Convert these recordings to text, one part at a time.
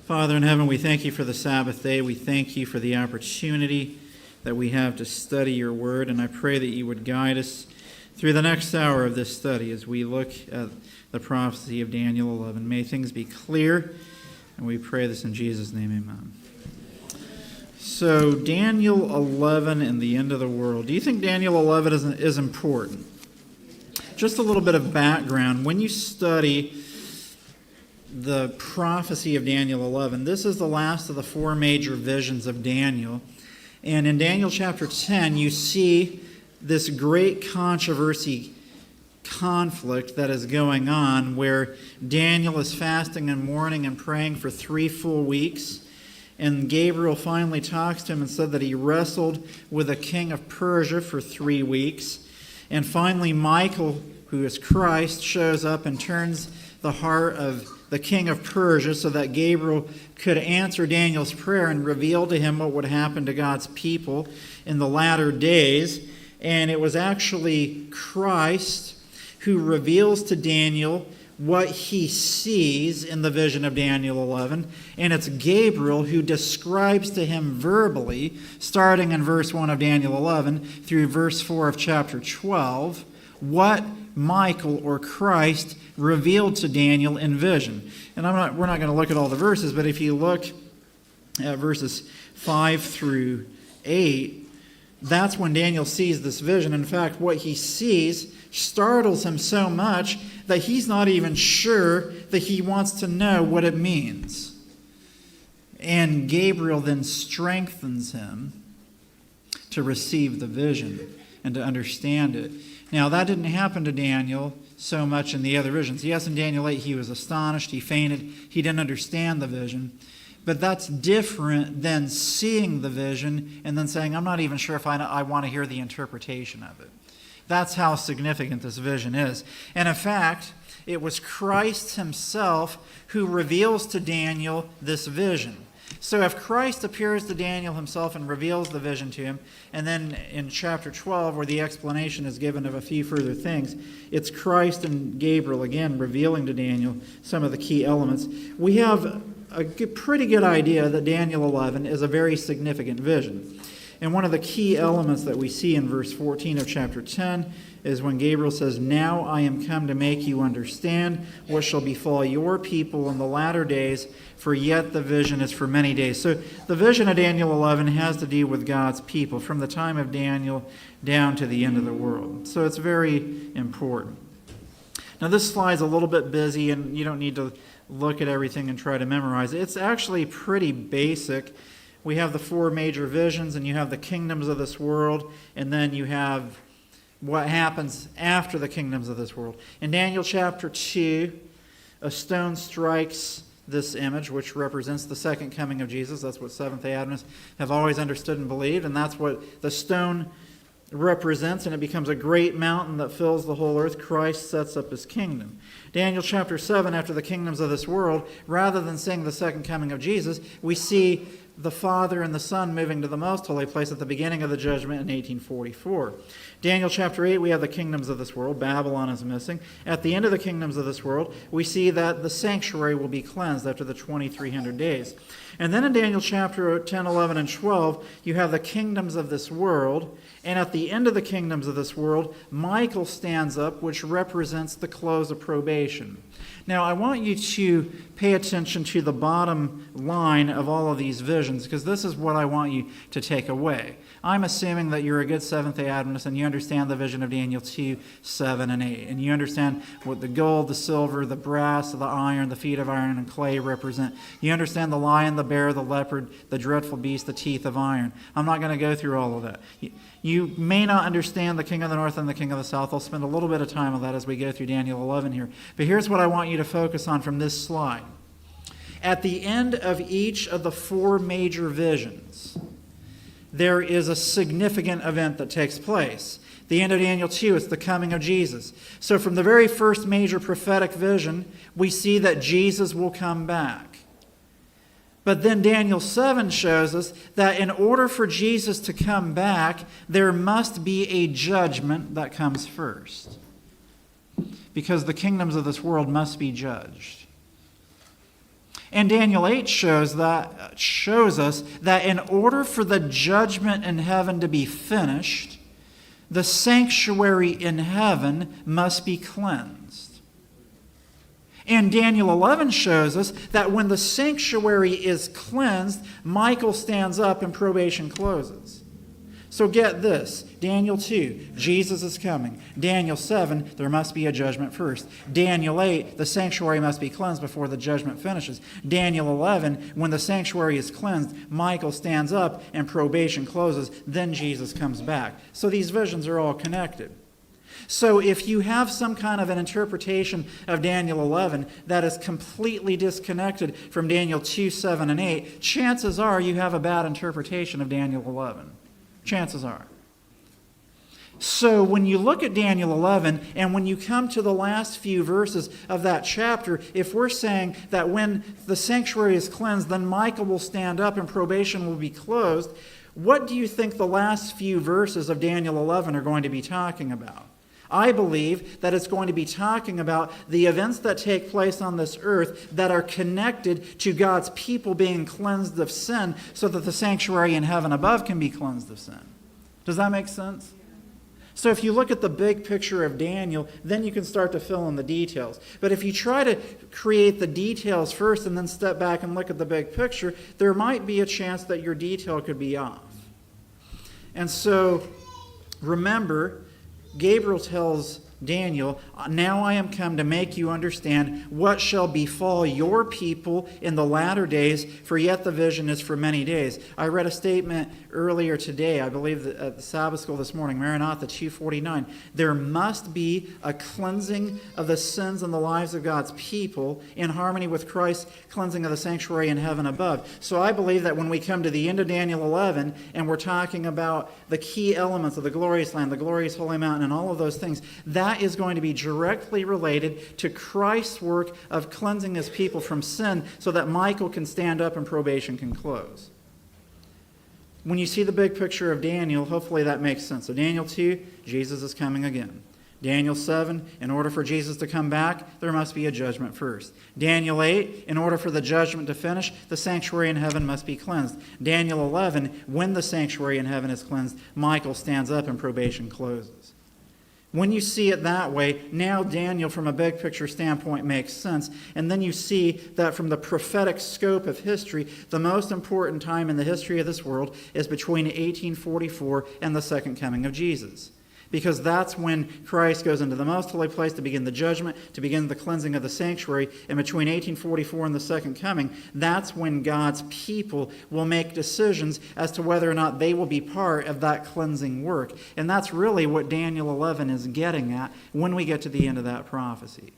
Father in heaven, we thank you for the Sabbath day. We thank you for the opportunity that we have to study your word, and I pray that you would guide us through the next hour of this study as we look at the prophecy of Daniel 11. May things be clear, and we pray this in Jesus' name, amen. So, Daniel 11 and the end of the world. Do you think Daniel 11 is important? Just a little bit of background. When you study the prophecy of Daniel 11, this is the last of the four major visions of Daniel. And in Daniel chapter 10, you see this great conflict that is going on where Daniel is fasting and mourning and praying for 3 full weeks. And Gabriel finally talks to him and said that he wrestled with the king of Persia for 3 weeks. And finally, Michael, who is Christ, shows up and turns the heart of the king of Persia so that Gabriel could answer Daniel's prayer and reveal to him what would happen to God's people in the latter days. And it was actually Christ who reveals to Daniel what he sees in the vision of Daniel 11. And it's Gabriel who describes to him verbally, starting in verse 1 of Daniel 11 through verse 4 of chapter 12, what Michael or Christ revealed to Daniel in vision. And we're not going to look at all the verses, but if you look at verses 5 through 8, that's when Daniel sees this vision. In fact, what he sees startles him so much that he's not even sure that he wants to know what it means. And Gabriel then strengthens him to receive the vision and to understand it. Now, that didn't happen to Daniel so much in the other visions. Yes, in Daniel 8, he was astonished, he fainted, he didn't understand the vision. But that's different than seeing the vision and then saying, I'm not even sure if I want to hear the interpretation of it. That's how significant this vision is. And in fact, it was Christ himself who reveals to Daniel this vision. So if Christ appears to Daniel himself and reveals the vision to him, and then in chapter 12, where the explanation is given of a few further things, it's Christ and Gabriel again revealing to Daniel some of the key elements. We have a pretty good idea that Daniel 11 is a very significant vision. And one of the key elements that we see in verse 14 of chapter 10 is when Gabriel says, Now I am come to make you understand what shall befall your people in the latter days, for yet the vision is for many days. So the vision of Daniel 11 has to do with God's people from the time of Daniel down to the end of the world. So it's very important. Now this slide's a little bit busy, and you don't need to look at everything and try to memorize it. It's actually pretty basic. We have the 4 major visions, and you have the kingdoms of this world, and then you have what happens after the kingdoms of this world. In Daniel chapter 2, a stone strikes this image, which represents the second coming of Jesus. That's what Seventh-day Adventists have always understood and believed, and that's what the stone represents, and it becomes a great mountain that fills the whole earth. Christ sets up his kingdom. Daniel chapter 7, after the kingdoms of this world, rather than seeing the second coming of Jesus, we see the Father and the Son moving to the most holy place at the beginning of the judgment in 1844. Daniel chapter 8, we have the kingdoms of this world. Babylon is missing. At the end of the kingdoms of this world, we see that the sanctuary will be cleansed after the 2300 days. And then in Daniel chapter 10, 11, and 12, you have the kingdoms of this world. And at the end of the kingdoms of this world, Michael stands up, which represents the close of probation. Now, I want you to pay attention to the bottom line of all of these visions, because this is what I want you to take away. I'm assuming that you're a good Seventh-day Adventist and you understand the vision of Daniel 2, 7, and 8. And you understand what the gold, the silver, the brass, the iron, the feet of iron, and clay represent. You understand the lion, the bear, the leopard, the dreadful beast, the teeth of iron. I'm not going to go through all of that. You may not understand the king of the north and the king of the south. I'll spend a little bit of time on that as we go through Daniel 11 here. But here's what I want you to focus on from this slide. At the end of each of the 4 major visions, there is a significant event that takes place. The end of Daniel 2, it's the coming of Jesus. So from the very first major prophetic vision, we see that Jesus will come back. But then Daniel 7 shows us that in order for Jesus to come back, there must be a judgment that comes first. Because the kingdoms of this world must be judged. And Daniel 8 shows us that in order for the judgment in heaven to be finished, the sanctuary in heaven must be cleansed. And Daniel 11 shows us that when the sanctuary is cleansed, Michael stands up and probation closes. So get this, Daniel 2, Jesus is coming. Daniel 7, there must be a judgment first. Daniel 8, the sanctuary must be cleansed before the judgment finishes. Daniel 11, when the sanctuary is cleansed, Michael stands up and probation closes. Then Jesus comes back. So these visions are all connected. So if you have some kind of an interpretation of Daniel 11 that is completely disconnected from Daniel 2, 7, and 8, chances are you have a bad interpretation of Daniel 11. Chances are. So when you look at Daniel 11, and when you come to the last few verses of that chapter, if we're saying that when the sanctuary is cleansed, then Michael will stand up and probation will be closed, what do you think the last few verses of Daniel 11 are going to be talking about? I believe that it's going to be talking about the events that take place on this earth that are connected to God's people being cleansed of sin so that the sanctuary in heaven above can be cleansed of sin. Does that make sense? So if you look at the big picture of Daniel, then you can start to fill in the details. But if you try to create the details first and then step back and look at the big picture, there might be a chance that your detail could be off. And so remember, Gabriel tells Daniel, "Now I am come to make you understand what shall befall your people in the latter days, for yet the vision is for many days." I read a statement earlier today, I believe at the Sabbath school this morning, Maranatha 2:49. There must be a cleansing of the sins in the lives of God's people in harmony with Christ's cleansing of the sanctuary in heaven above. So I believe that when we come to the end of Daniel 11 and we're talking about the key elements of the glorious land, the glorious holy mountain, and all of those things, that is going to be directly related to Christ's work of cleansing his people from sin so that Michael can stand up and probation can close. When you see the big picture of Daniel, hopefully that makes sense. So Daniel 2, Jesus is coming again. Daniel 7, in order for Jesus to come back, there must be a judgment first. Daniel 8, in order for the judgment to finish, the sanctuary in heaven must be cleansed. Daniel 11, when the sanctuary in heaven is cleansed, Michael stands up and probation closes. When you see it that way, now Daniel from a big picture standpoint makes sense. And then you see that from the prophetic scope of history, the most important time in the history of this world is between 1844 and the second coming of Jesus. Because that's when Christ goes into the most holy place to begin the judgment, to begin the cleansing of the sanctuary. And between 1844 and the second coming, that's when God's people will make decisions as to whether or not they will be part of that cleansing work. And that's really what Daniel 11 is getting at when we get to the end of that prophecy.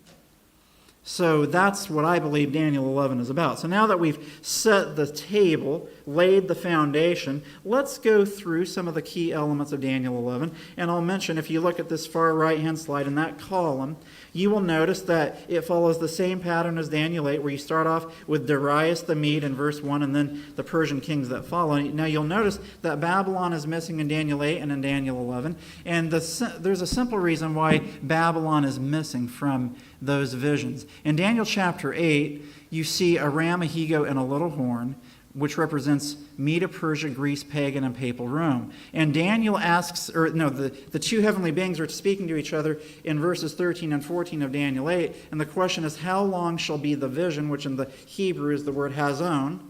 So that's what I believe Daniel 11 is about. So now that we've set the table, laid the foundation, let's go through some of the key elements of Daniel 11. And I'll mention, if you look at this far right-hand slide in that column, you will notice that it follows the same pattern as Daniel 8, where you start off with Darius the Mede in verse 1 and then the Persian kings that follow. Now you'll notice that Babylon is missing in Daniel 8 and in Daniel 11. And there's a simple reason why Babylon is missing from those visions. In Daniel chapter 8, you see a ram, a he-goat, and a little horn, which represents Media, Persia, Greece, pagan, and papal Rome. And Daniel asks, the two heavenly beings are speaking to each other in verses 13 and 14 of Daniel 8. And the question is, how long shall be the vision, which in the Hebrew is the word hazon.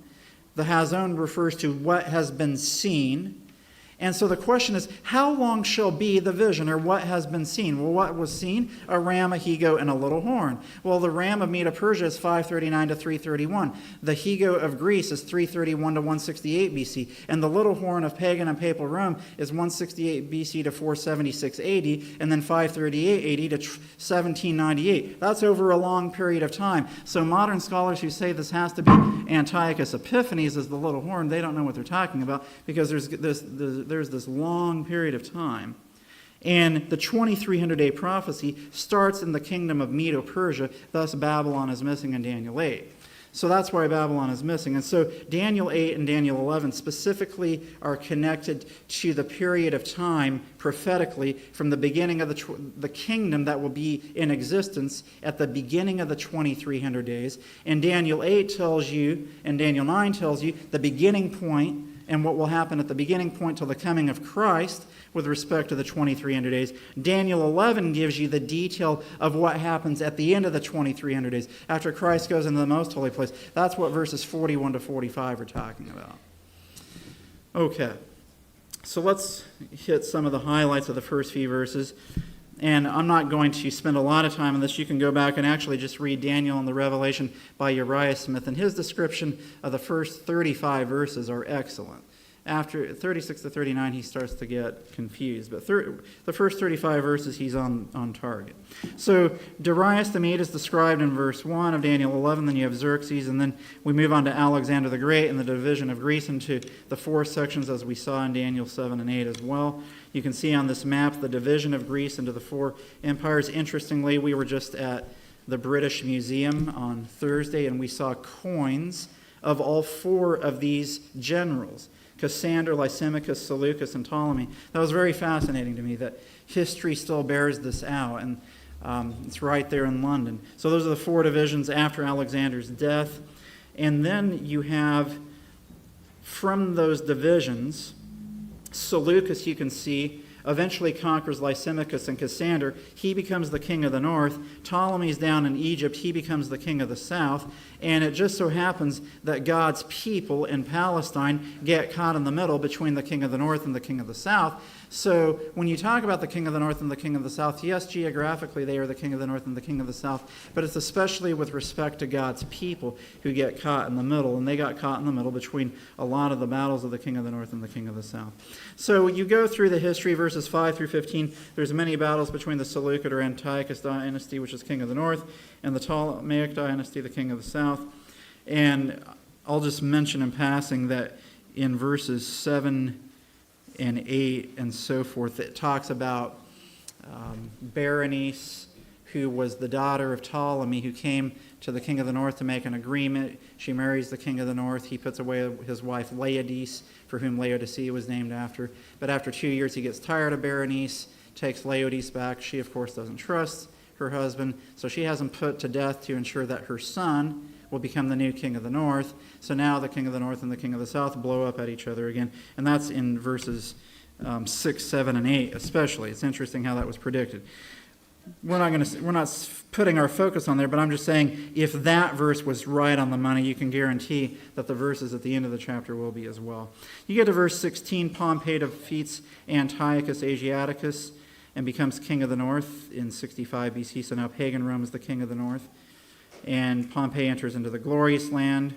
The hazon refers to what has been seen. And so the question is, how long shall be the vision, or what has been seen? Well, what was seen? A ram, a he-goat, and a little horn. Well, the ram of Media Persia is 539 to 331. The he-goat of Greece is 331 to 168 BC. And the little horn of pagan and papal Rome is 168 BC to 476 AD, and then 538 AD to 1798. That's over a long period of time. So modern scholars who say this has to be Antiochus Epiphanes as the little horn, they don't know what they're talking about, because there's this long period of time. And the 2300-day prophecy starts in the kingdom of Medo-Persia, thus Babylon is missing in Daniel 8. So that's why Babylon is missing. And so Daniel 8 and Daniel 11 specifically are connected to the period of time prophetically from the beginning of the kingdom that will be in existence at the beginning of the 2300 days. And Daniel 8 tells you, and Daniel 9 tells you, the beginning point and what will happen at the beginning point till the coming of Christ with respect to the 2300 days. Daniel 11 gives you the detail of what happens at the end of the 2300 days, after Christ goes into the most holy place. That's what verses 41 to 45 are talking about. Okay, so let's hit some of the highlights of the first few verses. And I'm not going to spend a lot of time on this. You can go back and actually just read Daniel and the Revelation by Uriah Smith. And his description of the first 35 verses are excellent. After 36 to 39, he starts to get confused. But the first 35 verses, he's on target. So Darius the Mede is described in verse 1 of Daniel 11. Then you have Xerxes. And then we move on to Alexander the Great and the division of Greece into the four sections, as we saw in Daniel 7 and 8 as well. You can see on this map the division of Greece into the four empires. Interestingly, we were just at the British Museum on Thursday, and we saw coins of all four of these generals: Cassander, Lysimachus, Seleucus, and Ptolemy. That was very fascinating to me that history still bears this out, and it's right there in London. So those are the four divisions after Alexander's death. And then you have, from those divisions, Seleucus, you can see, eventually conquers Lysimachus and Cassander. He becomes the king of the north. Ptolemy's down in Egypt. He becomes the king of the south. And it just so happens that God's people in Palestine get caught in the middle between the king of the north and the king of the south. So when you talk about the king of the north and the king of the south, yes, geographically they are the king of the north and the king of the south, but it's especially with respect to God's people who get caught in the middle, and they got caught in the middle between a lot of the battles of the king of the north and the king of the south. So you go through the history, verses 5 through 15, there's many battles between the Seleucid or Antiochus dynasty, which is king of the north, and the Ptolemaic dynasty, the king of the south. And I'll just mention in passing that in verses 7 and 8 and so forth, it talks about Berenice, who was the daughter of Ptolemy, who came to the king of the north to make an agreement. She marries the king of the north. He puts away his wife Laodice, for whom Laodicea was named after. But after 2 years, he gets tired of Berenice, takes Laodice back. She, of course, doesn't trust her husband, so she has him put to death to ensure that her son will become the new king of the north. So now the king of the north and the king of the south blow up at each other again. And that's in verses 6, 7, and 8 especially. It's interesting how that was predicted. We're not putting our focus on there, but I'm just saying if that verse was right on the money, you can guarantee that the verses at the end of the chapter will be as well. You get to verse 16, Pompey defeats Antiochus Asiaticus and becomes king of the north in 65 BC. So now pagan Rome is the king of the north. And Pompey enters into the glorious land.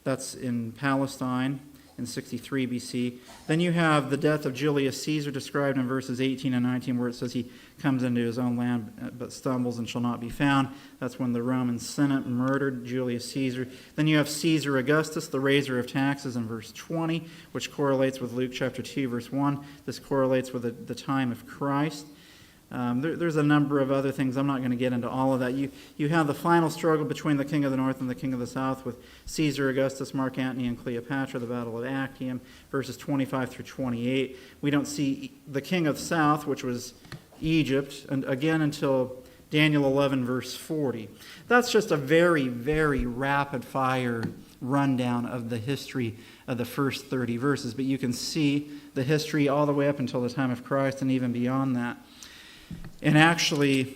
That's in Palestine in 63 BC. Then you have the death of Julius Caesar described in verses 18 and 19, where it says he comes into his own land but stumbles and shall not be found. That's when the Roman Senate murdered Julius Caesar. Then you have Caesar Augustus, the raiser of taxes, in verse 20, which correlates with Luke chapter 2, verse 1. This correlates with the time of Christ. There's a number of other things. I'm not going to get into all of that. You have the final struggle between the king of the north and the king of the south with Caesar Augustus, Mark Antony, and Cleopatra, the Battle of Actium, verses 25 through 28. We don't see the king of the south, which was Egypt, and again until Daniel 11, verse 40. That's just a very, very rapid-fire rundown of the history of the first 30 verses, but you can see the history all the way up until the time of Christ and even beyond that. And actually,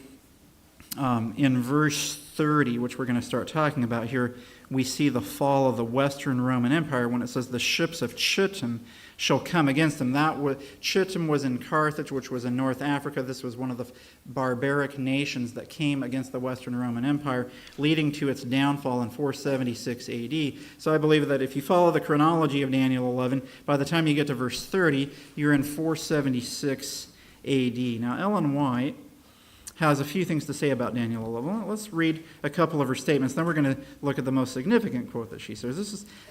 in verse 30, which we're going to start talking about here, we see the fall of the Western Roman Empire when it says the ships of Chittim shall come against them. Chittim was in Carthage, which was in North Africa. This was one of the barbaric nations that came against the Western Roman Empire, leading to its downfall in 476 AD. So I believe that if you follow the chronology of Daniel 11, by the time you get to verse 30, you're in 476 AD. Now, Ellen White has a few things to say about Daniel 11. Let's read a couple of her statements. Then we're going to look at the most significant quote that she says.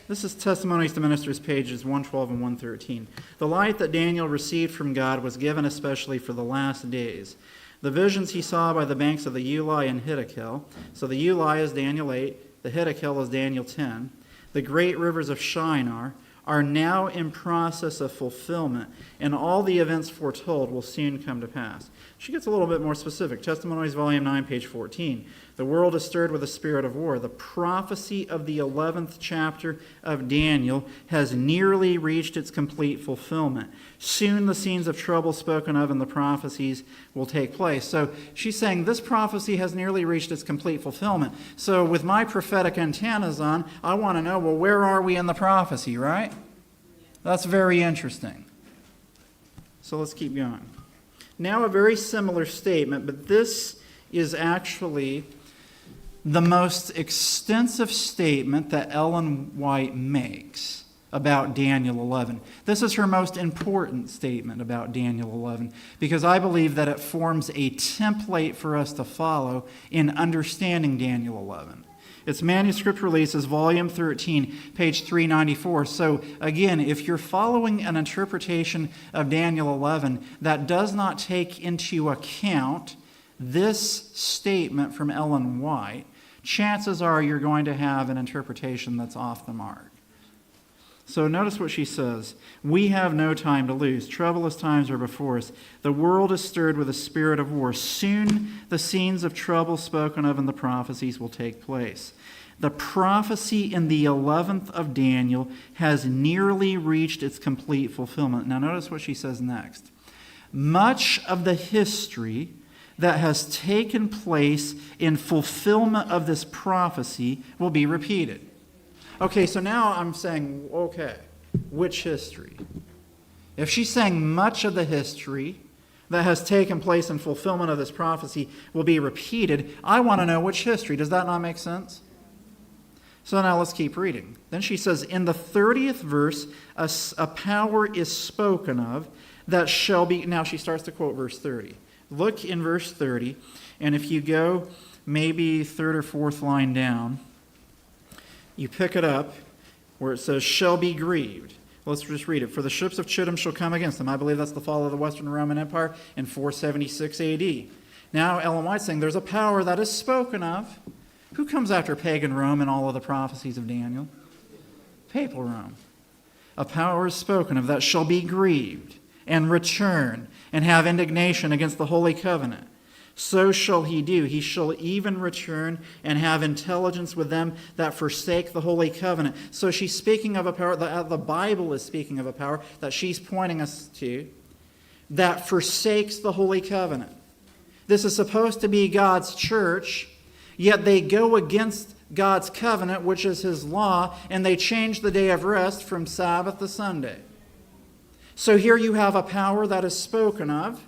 This is Testimonies to Ministers, pages 112 and 113. The light that Daniel received from God was given especially for the last days. The visions he saw by the banks of the Ulai and Hiddekel. So the Ulai is Daniel 8, the Hiddekel is Daniel 10, the great rivers of Shinar, are now in process of fulfillment, and all the events foretold will soon come to pass. She gets a little bit more specific. Testimonies, Volume 9, page 14. The world is stirred with a spirit of war. The prophecy of the 11th chapter of Daniel has nearly reached its complete fulfillment. Soon the scenes of trouble spoken of in the prophecies will take place. So she's saying this prophecy has nearly reached its complete fulfillment. So with my prophetic antennas on, I want to know, well, where are we in the prophecy, right? That's very interesting. So let's keep going. Now a very similar statement, but this is actually the most extensive statement that Ellen White makes about Daniel 11. This is her most important statement about Daniel 11 because I believe that it forms a template for us to follow in understanding Daniel 11. Its manuscript release is Volume 13, page 394. So again, if you're following an interpretation of Daniel 11 that does not take into account this statement from Ellen White, chances are you're going to have an interpretation that's off the mark. So notice what she says. We have no time to lose. Troublous times are before us. The world is stirred with a spirit of war. Soon the scenes of trouble spoken of in the prophecies will take place. The prophecy in the 11th of Daniel has nearly reached its complete fulfillment. Now notice what she says next. Much of the history that has taken place in fulfillment of this prophecy will be repeated. Okay, so now I'm saying, okay, which history? If she's saying much of the history that has taken place in fulfillment of this prophecy will be repeated, I want to know which history. Does that not make sense? So now let's keep reading. Then she says, in the 30th verse, a power is spoken of that shall be... Now she starts to quote verse 30. Look in verse 30, and if you go maybe third or fourth line down, you pick it up where it says, shall be grieved. Let's just read it. For the ships of Chittim shall come against them. I believe that's the fall of the Western Roman Empire in 476 AD. Now Ellen White's saying there's a power that is spoken of. Who comes after pagan Rome in all of the prophecies of Daniel? Papal Rome. A power is spoken of that shall be grieved and return and have indignation against the holy covenant. So shall he do. He shall even return and have intelligence with them that forsake the holy covenant. So she's speaking of a power, the Bible is speaking of a power that she's pointing us to, that forsakes the holy covenant. This is supposed to be God's church, yet they go against God's covenant, which is his law, and they change the day of rest from Sabbath to Sunday. So here you have a power that is spoken of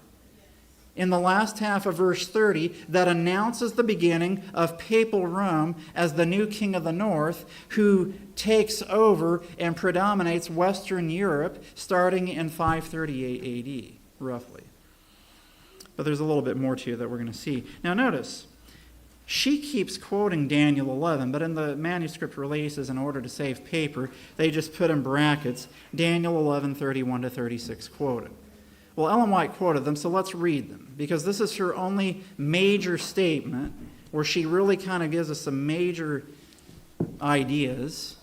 in the last half of verse 30 that announces the beginning of papal Rome as the new king of the north who takes over and predominates Western Europe starting in 538 AD, roughly. But there's a little bit more to it that we're going to see. Now notice, she keeps quoting Daniel 11, but in the manuscript releases, in order to save paper, they just put in brackets Daniel 11, 31 to 36 quoted. Well, Ellen White quoted them, so let's read them, because this is her only major statement where she really kind of gives us some major ideas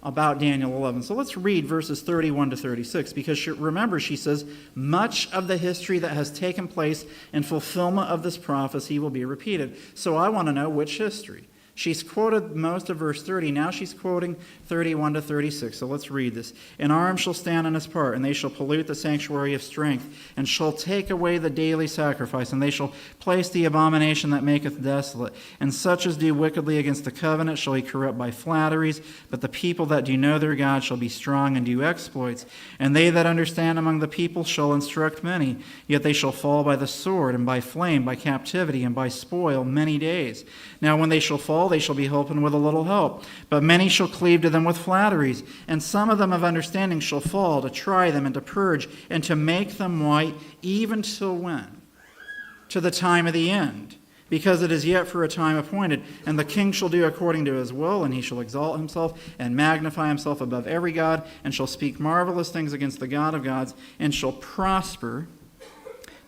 about Daniel 11. So let's read verses 31 to 36, because remember, she says, much of the history that has taken place in fulfillment of this prophecy will be repeated. So I want to know which history. She's quoted most of verse 30. Now she's quoting 31 to 36. So let's read this. An arm shall stand on his part, and they shall pollute the sanctuary of strength, and shall take away the daily sacrifice, and they shall place the abomination that maketh desolate. And such as do wickedly against the covenant shall he corrupt by flatteries, but the people that do know their God shall be strong and do exploits. And they that understand among the people shall instruct many, yet they shall fall by the sword, and by flame, by captivity, and by spoil many days. Now when they shall fall, they shall be holpen with a little help. But many shall cleave to them with flatteries, and some of them of understanding shall fall, to try them, and to purge, and to make them white, even till when? To the time of the end, because it is yet for a time appointed. And the king shall do according to his will, and he shall exalt himself, and magnify himself above every god, and shall speak marvelous things against the God of gods, and shall prosper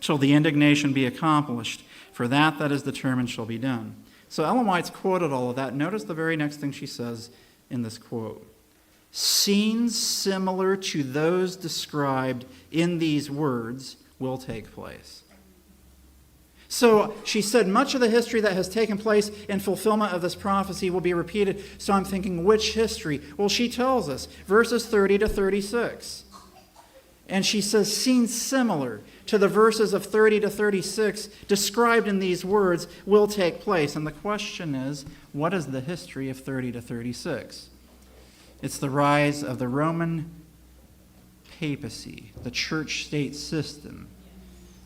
till the indignation be accomplished, for that is determined shall be done. So Ellen White's quoted all of that. Notice the very next thing she says in this quote. Scenes similar to those described in these words will take place. So she said much of the history that has taken place in fulfillment of this prophecy will be repeated. So I'm thinking, which history? Well, she tells us, verses 30 to 36. And she says scenes similar to the verses of 30 to 36 described in these words will take place. And the question is, what is the history of 30 to 36? It's the rise of the Roman papacy, the church-state system,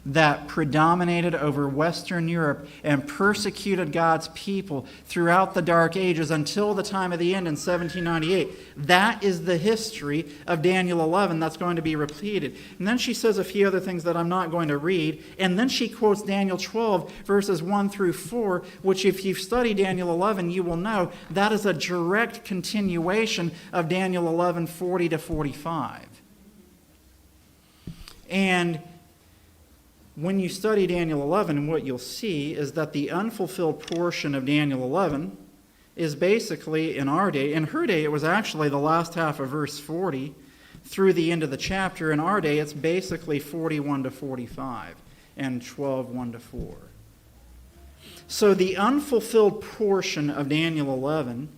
that predominated over Western Europe and persecuted God's people throughout the Dark Ages until the time of the end in 1798. That is the history of Daniel 11 that's going to be repeated. And then she says a few other things that I'm not going to read. And then she quotes Daniel 12, verses 1 through 4, which if you've studied Daniel 11, you will know that is a direct continuation of Daniel 11, 40 to 45. And when you study Daniel 11, what you'll see is that the unfulfilled portion of Daniel 11 is basically in our day. In her day, it was actually the last half of verse 40 through the end of the chapter. In our day, it's basically 41 to 45 and 12, 1 to 4. So the unfulfilled portion of Daniel 11,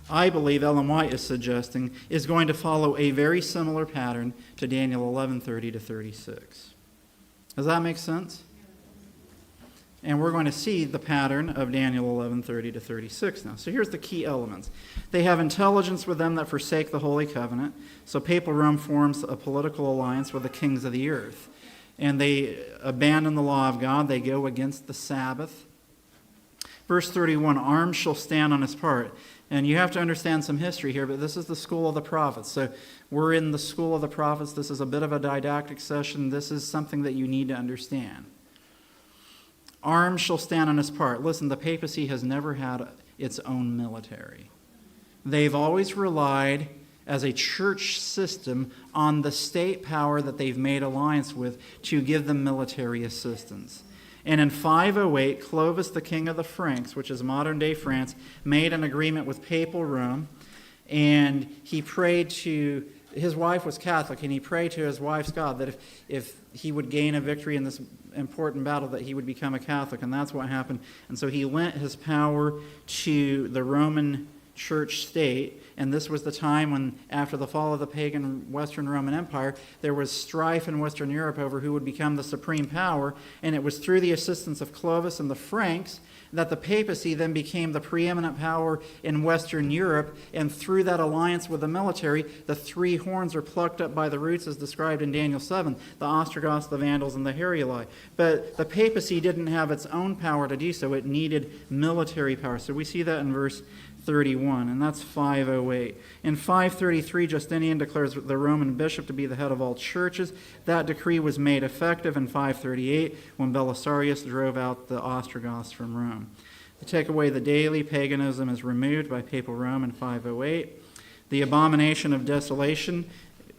I believe Ellen White is suggesting, is going to follow a very similar pattern to Daniel 11, 30 to 36. Does that make sense? And we're going to see the pattern of Daniel 11, 30 to 36 now. So here's the key elements. They have intelligence with them that forsake the Holy Covenant. So Papal Rome forms a political alliance with the kings of the earth. And they abandon the law of God. They go against the Sabbath. Verse 31, arms shall stand on his part. And you have to understand some history here, but this is the school of the prophets. So we're in the school of the prophets. This is a bit of a didactic session. This is something that you need to understand. Arms shall stand on his part. Listen, the papacy has never had its own military. They've always relied as a church system on the state power that they've made alliance with to give them military assistance. And in 508, Clovis, the king of the Franks, which is modern-day France, made an agreement with Papal Rome, and he prayed to, his wife was Catholic, and he prayed to his wife's God that if he would gain a victory in this important battle, that he would become a Catholic, and that's what happened. And so he lent his power to the Roman church state, and this was the time when, after the fall of the pagan Western Roman Empire, there was strife in Western Europe over who would become the supreme power, and it was through the assistance of Clovis and the Franks that the papacy then became the preeminent power in Western Europe, and through that alliance with the military, the three horns are plucked up by the roots as described in Daniel 7, the Ostrogoths, the Vandals, and the Heruli. But the papacy didn't have its own power to do so. It needed military power. So we see that in verse 31, and that's 508. In 533, Justinian declares the Roman bishop to be the head of all churches. That decree was made effective in 538 when Belisarius drove out the Ostrogoths from Rome. To take away the daily, paganism is removed by Papal Rome in 508. The abomination of desolation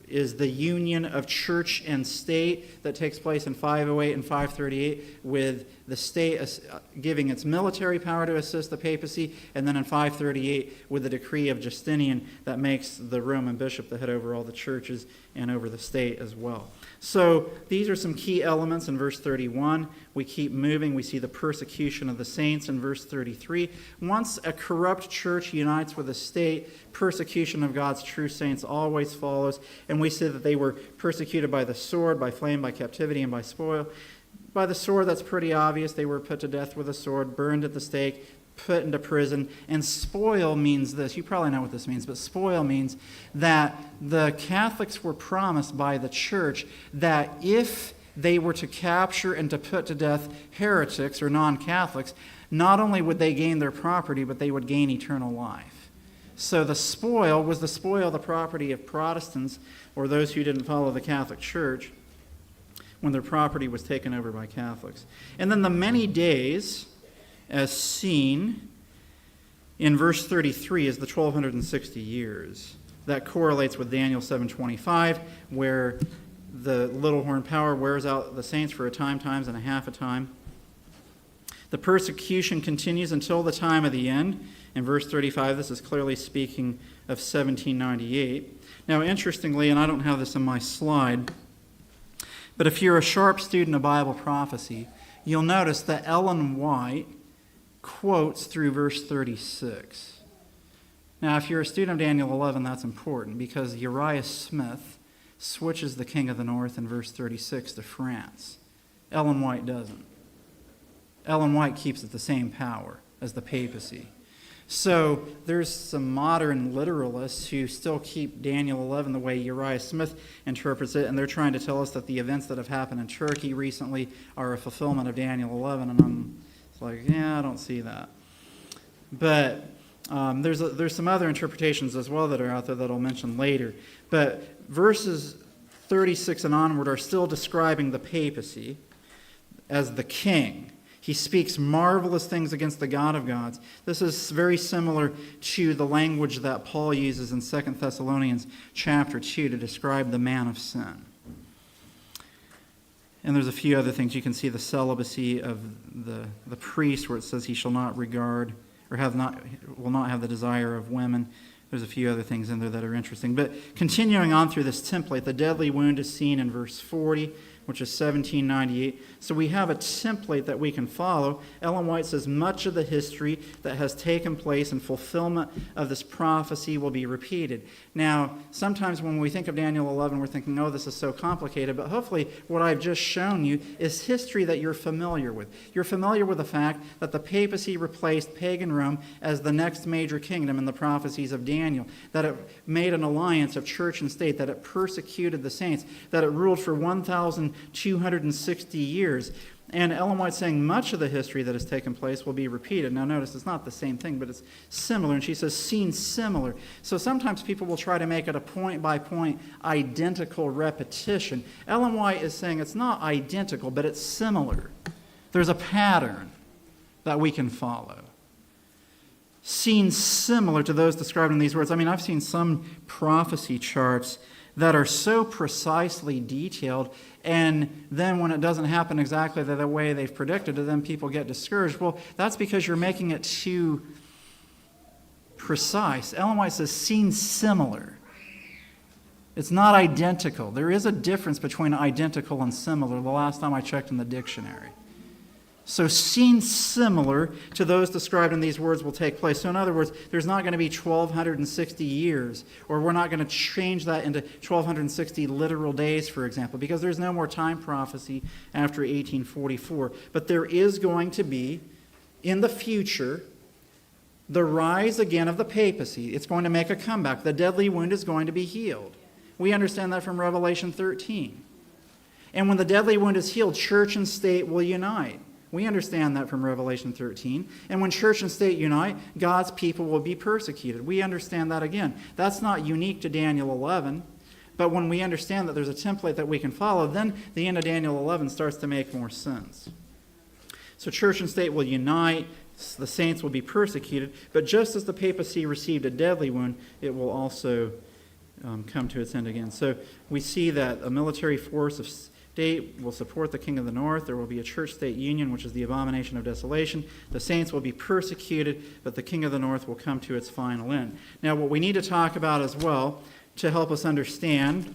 is the union of church and state that takes place in 508 and 538 with the state giving its military power to assist the papacy, and then in 538 with the decree of Justinian that makes the Roman bishop the head over all the churches and over the state as well. So these are some key elements in verse 31. We keep moving. We see the persecution of the saints in verse 33. Once a corrupt church unites with a state, persecution of God's true saints always follows. And we see that they were persecuted by the sword, by flame, by captivity, and by spoil. By the sword, that's pretty obvious. They were put to death with a sword, burned at the stake, put into prison. And spoil means this. You probably know what this means, but spoil means that the Catholics were promised by the church that if they were to capture and to put to death heretics or non-Catholics, not only would they gain their property, but they would gain eternal life. So the spoil was the spoil of the property of Protestants or those who didn't follow the Catholic Church when their property was taken over by Catholics. And then the many days, as seen in verse 33, is the 1260 years. That correlates with Daniel 7:25, where the little horn power wears out the saints for a time, times and a half a time. The persecution continues until the time of the end. In verse 35, this is clearly speaking of 1798. Now, interestingly, and I don't have this in my slide, but if you're a sharp student of Bible prophecy, you'll notice that Ellen White quotes through verse 36. Now, if you're a student of Daniel 11, that's important because Uriah Smith switches the king of the north in verse 36 to France. Ellen White doesn't. Ellen White keeps it the same power as the papacy. So there's some modern literalists who still keep Daniel 11 the way Uriah Smith interprets it, and they're trying to tell us that the events that have happened in Turkey recently are a fulfillment of Daniel 11, and I'm like, yeah, I don't see that. But there's some other interpretations as well that are out there that I'll mention later. But verses 36 and onward are still describing the papacy as the king. He speaks marvelous things against the God of gods. This is very similar to the language that Paul uses in 2 Thessalonians chapter 2 to describe the man of sin. And there's a few other things. You can see the celibacy of the priest, where it says he shall not regard or will not have the desire of women. There's a few other things in there that are interesting. But continuing on through this template, the deadly wound is seen in verse 40, which is 1798. So we have a template that we can follow. Ellen White says much of the history that has taken place in fulfillment of this prophecy will be repeated. Now, sometimes when we think of Daniel 11, we're thinking, oh, this is so complicated. But hopefully what I've just shown you is history that you're familiar with. You're familiar with the fact that the papacy replaced pagan Rome as the next major kingdom in the prophecies of Daniel, that it made an alliance of church and state, that it persecuted the saints, that it ruled for 1,260 years. And Ellen White's saying much of the history that has taken place will be repeated. Now notice it's not the same thing, but it's similar. And she says seen similar. So sometimes people will try to make it a point-by-point identical repetition. Ellen White is saying it's not identical, but it's similar. There's a pattern that we can follow. Seen similar to those described in these words. I mean, I've seen some prophecy charts that are so precisely detailed, and then when it doesn't happen exactly the way they've predicted it, then people get discouraged. Well, that's because you're making it too precise. Ellen White says seen similar. It's not identical. There is a difference between identical and similar the last time I checked in the dictionary. So seen similar to those described in these words will take place. So in other words, there's not going to be 1,260 years, or we're not going to change that into 1,260 literal days, for example, because there's no more time prophecy after 1844. But there is going to be, in the future, the rise again of the papacy. It's going to make a comeback. The deadly wound is going to be healed. We understand that from Revelation 13. And when the deadly wound is healed, church and state will unite. We understand that from Revelation 13. And when church and state unite, God's people will be persecuted. We understand that again. That's not unique to Daniel 11. But when we understand that there's a template that we can follow, then the end of Daniel 11 starts to make more sense. So church and state will unite. The saints will be persecuted. But just as the papacy received a deadly wound, it will also come to its end again. So we see that a military force of state will support the king of the north. There will be a church-state union, which is the abomination of desolation. The saints will be persecuted, but the king of the north will come to its final end. Now, what we need to talk about as well to help us understand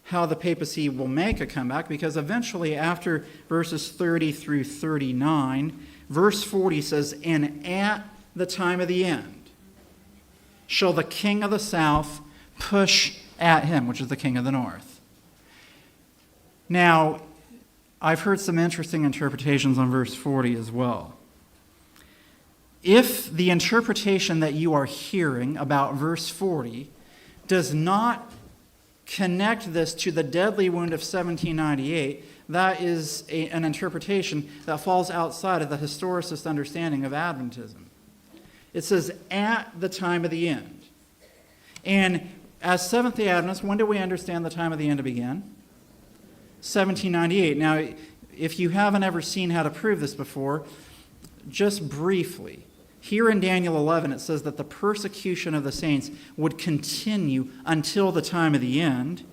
how the papacy will make a comeback, because eventually after verses 30 through 39, verse 40 says, "And at the time of the end shall the king of the south push at him," which is the king of the north. Now, I've heard some interesting interpretations on verse 40 as well. If the interpretation that you are hearing about verse 40 does not connect this to the deadly wound of 1798, that is an interpretation that falls outside of the historicist understanding of Adventism. It says, at the time of the end. And as Seventh-day Adventists, when do we understand the time of the end to begin? 1798. Now, if you haven't ever seen how to prove this before, just briefly, here in Daniel 11 it says that the persecution of the saints would continue until the time of the end.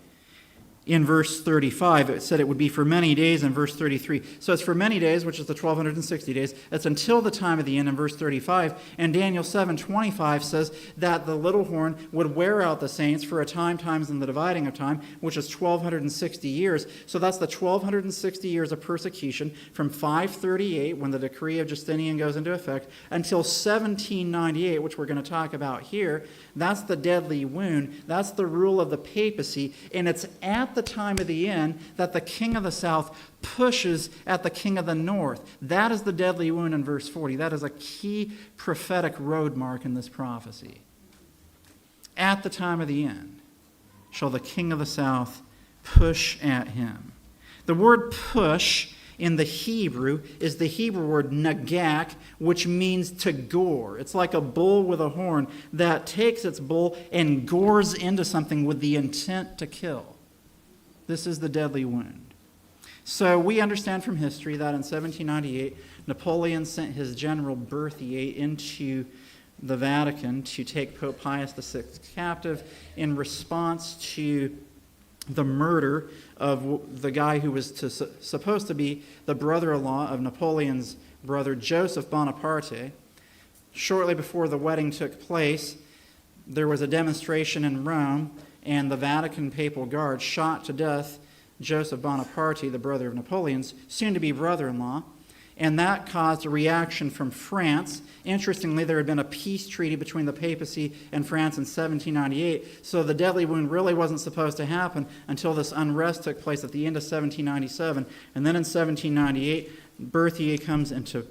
in verse 35. It said it would be for many days in verse 33. So it's for many days, which is the 1260 days. It's until the time of the end in verse 35. And Daniel 7:25 says that the little horn would wear out the saints for a time, times, and the dividing of time, which is 1260 years. So that's the 1260 years of persecution from 538, when the decree of Justinian goes into effect, until 1798, which we're going to talk about here. That's the deadly wound. That's the rule of the papacy. And it's at the time of the end that the king of the south pushes at the king of the north. That is the deadly wound in verse 40. That is a key prophetic road mark in this prophecy. At the time of the end shall the king of the south push at him. The word push in the Hebrew is the Hebrew word nagak, which means to gore. It's like a bull with a horn that takes its bull and gores into something with the intent to kill. This is the deadly wound. So we understand from history that in 1798, Napoleon sent his general Berthier into the Vatican to take Pope Pius VI captive in response to the murder of the guy who was supposed to be the brother-in-law of Napoleon's brother, Joseph Bonaparte. Shortly before the wedding took place, there was a demonstration in Rome, and the Vatican Papal Guard shot to death Joseph Bonaparte, the brother of Napoleon's soon-to-be brother-in-law, and that caused a reaction from France. Interestingly, there had been a peace treaty between the papacy and France in 1798, so the deadly wound really wasn't supposed to happen until this unrest took place at the end of 1797. And then in 1798, Berthier comes into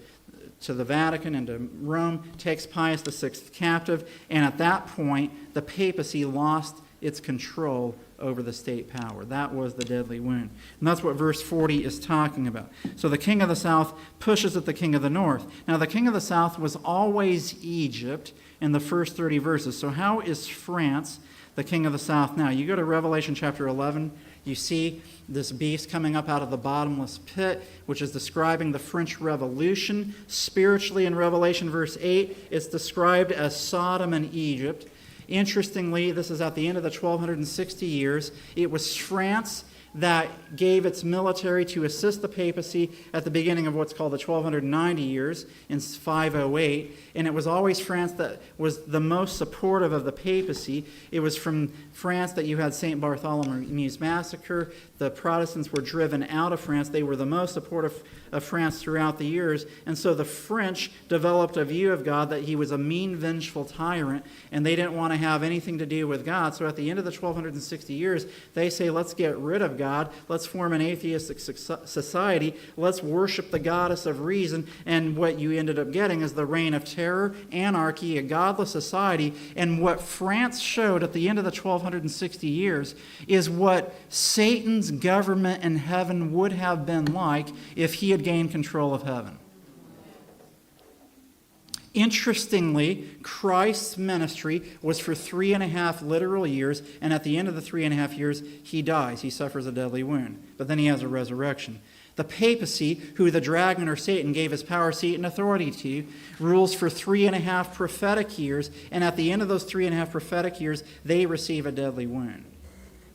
the Vatican, into Rome, takes Pius VI captive, and at that point, the papacy lost its control over the state power. That was the deadly wound. And that's what verse 40 is talking about. So the king of the south pushes at the king of the north. Now the king of the south was always Egypt in the first 30 verses. So how is France the king of the south now? You go to Revelation chapter 11, you see this beast coming up out of the bottomless pit, which is describing the French Revolution. Spiritually in Revelation verse 8, it's described as Sodom and Egypt. Interestingly, this is at the end of the 1260 years. It was France that gave its military to assist the papacy at the beginning of what's called the 1290 years in 508. And it was always France that was the most supportive of the papacy. It was from France that you had St. Bartholomew's Massacre. The Protestants were driven out of France. They were the most supportive of France throughout the years. And so the French developed a view of God that he was a mean, vengeful tyrant, and they didn't want to have anything to do with God. So at the end of the 1260 years, they say, let's get rid of God. Let's form an atheistic society. Let's worship the goddess of reason. And what you ended up getting is the reign of terror, anarchy, a godless society. And what France showed at the end of the 1260 years is what Satan's government in heaven would have been like if he had gained control of heaven. Interestingly, Christ's ministry was for 3.5 literal years, and at the end of the 3.5 years, he dies. He suffers a deadly wound. But then he has a resurrection. The papacy, who the dragon or Satan gave his power, seat, and authority to, rules for 3.5 prophetic years, and at the end of those 3.5 prophetic years, they receive a deadly wound.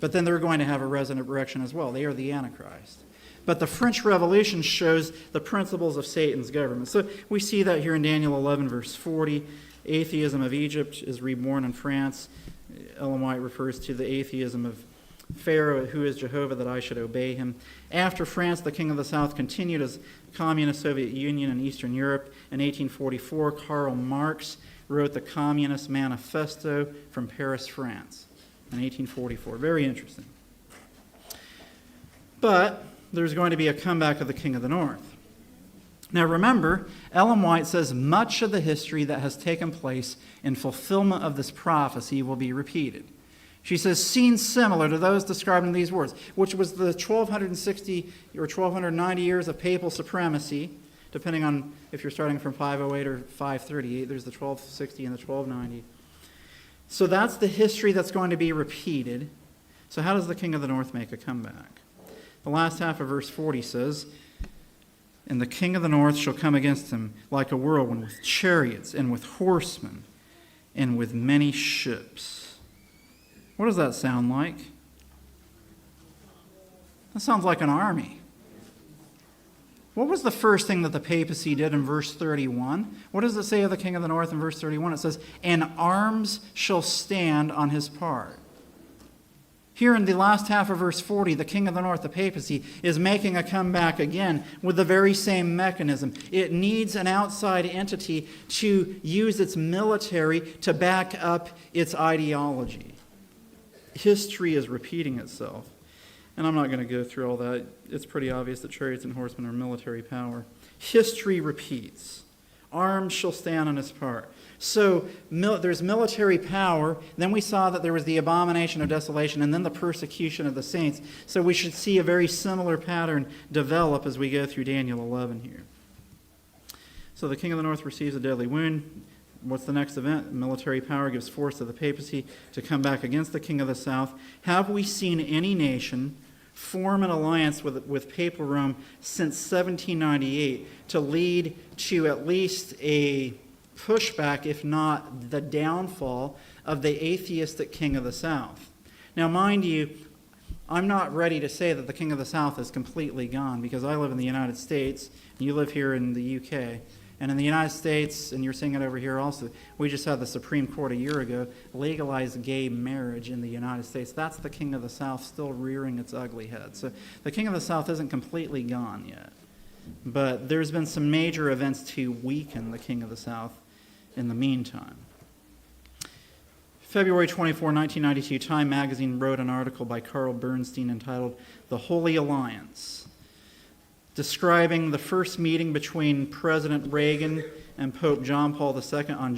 But then they're going to have a resurrection as well. They are the Antichrist. But the French Revolution shows the principles of Satan's government. So we see that here in Daniel 11, verse 40. Atheism of Egypt is reborn in France. Ellen White refers to the atheism of Pharaoh, who is Jehovah, that I should obey him. After France, the king of the south continued as communist Soviet Union in Eastern Europe. In 1844, Karl Marx wrote the Communist Manifesto from Paris, France, in 1844. Very interesting. But there's going to be a comeback of the king of the north. Now remember, Ellen White says much of the history that has taken place in fulfillment of this prophecy will be repeated. She says scenes similar to those described in these words, which was the 1260 or 1290 years of papal supremacy, depending on if you're starting from 508 or 538. There's the 1260 and the 1290. So that's the history that's going to be repeated. So how does the king of the north make a comeback? The last half of verse 40 says, and the king of the north shall come against him like a whirlwind, with chariots and with horsemen and with many ships. What does that sound like? That sounds like an army. What was the first thing that the papacy did in verse 31? What does it say of the king of the north in verse 31? It says, "And arms shall stand on his part." Here in the last half of verse 40, the king of the north, the papacy, is making a comeback again with the very same mechanism. It needs an outside entity to use its military to back up its ideology. History is repeating itself. And I'm not going to go through all that. It's pretty obvious that chariots and horsemen are military power. History repeats. Arms shall stand on his part. So there's military power. Then we saw that there was the abomination of desolation and then the persecution of the saints. So we should see a very similar pattern develop as we go through Daniel 11 here. So the king of the north receives a deadly wound. What's the next event? Military power gives force to the papacy to come back against the king of the south. Have we seen any nation form an alliance with papal Rome since 1798 to lead to at least a pushback, if not the downfall, of the atheistic king of the south? Now, mind you, I'm not ready to say that the king of the south is completely gone, because I live in the United States, and you live here in the UK. And in the United States, and you're seeing it over here also, we just had the Supreme Court a year ago legalize gay marriage in the United States. That's the king of the South still rearing its ugly head. So the king of the South isn't completely gone yet. But there's been some major events to weaken the king of the South in the meantime. February 24, 1992, Time magazine wrote an article by Carl Bernstein entitled "The Holy Alliance," describing the first meeting between President Reagan and Pope John Paul II on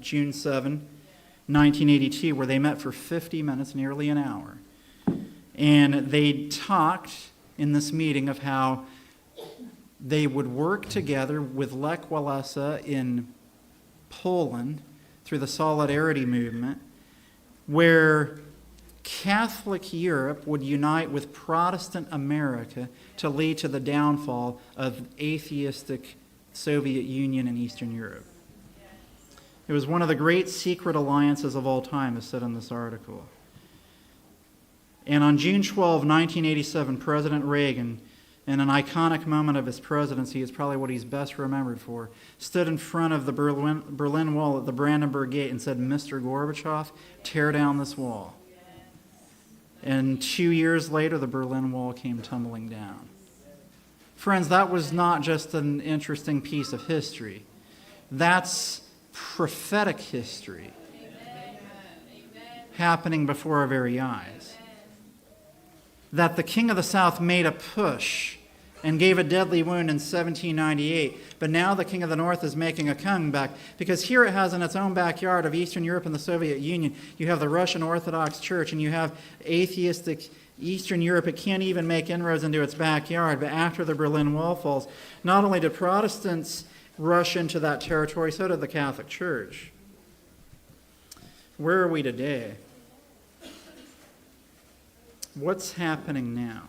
June 7, 1982, where they met for 50 minutes, nearly an hour. And they talked in this meeting of how they would work together with Lech Walesa in Poland through the Solidarity movement, where Catholic Europe would unite with Protestant America to lead to the downfall of atheistic Soviet Union and Eastern Europe. It was one of the great secret alliances of all time, as said in this article. And on June 12, 1987, President Reagan, in an iconic moment of his presidency, is probably what he's best remembered for, stood in front of the Berlin Wall at the Brandenburg Gate and said, "Mr. Gorbachev, tear down this wall." And 2 years later, the Berlin Wall came tumbling down. Friends, that was not just an interesting piece of history. That's prophetic history happening before our very eyes. That the king of the south made a push and gave a deadly wound in 1798. But now the king of the north is making a comeback, because here it has in its own backyard of Eastern Europe and the Soviet Union, you have the Russian Orthodox Church, and you have atheistic Eastern Europe. It can't even make inroads into its backyard. But after the Berlin Wall falls, not only did Protestants rush into that territory, so did the Catholic Church. Where are we today? What's happening now?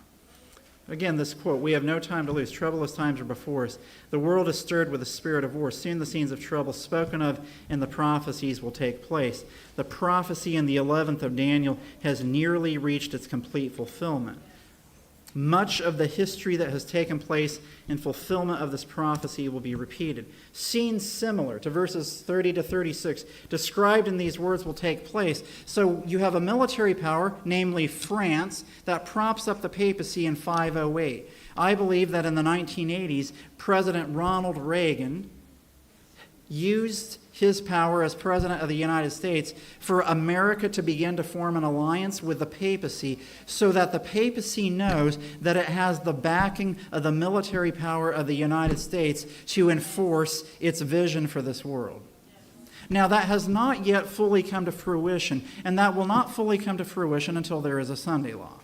Again, this quote, "We have no time to lose. Troublous times are before us. The world is stirred with the spirit of war. Soon the scenes of trouble spoken of in the prophecies will take place." The prophecy in the 11th of Daniel has nearly reached its complete fulfillment. Much of the history that has taken place in fulfillment of this prophecy will be repeated. Scenes similar to verses 30 to 36 described in these words will take place. So you have a military power, namely France, that props up the papacy in 508. I believe that in the 1980s, President Ronald Reagan used his power as President of the United States for America to begin to form an alliance with the papacy, so that the papacy knows that it has the backing of the military power of the United States to enforce its vision for this world. Now, that has not yet fully come to fruition, and that will not fully come to fruition until there is a Sunday law.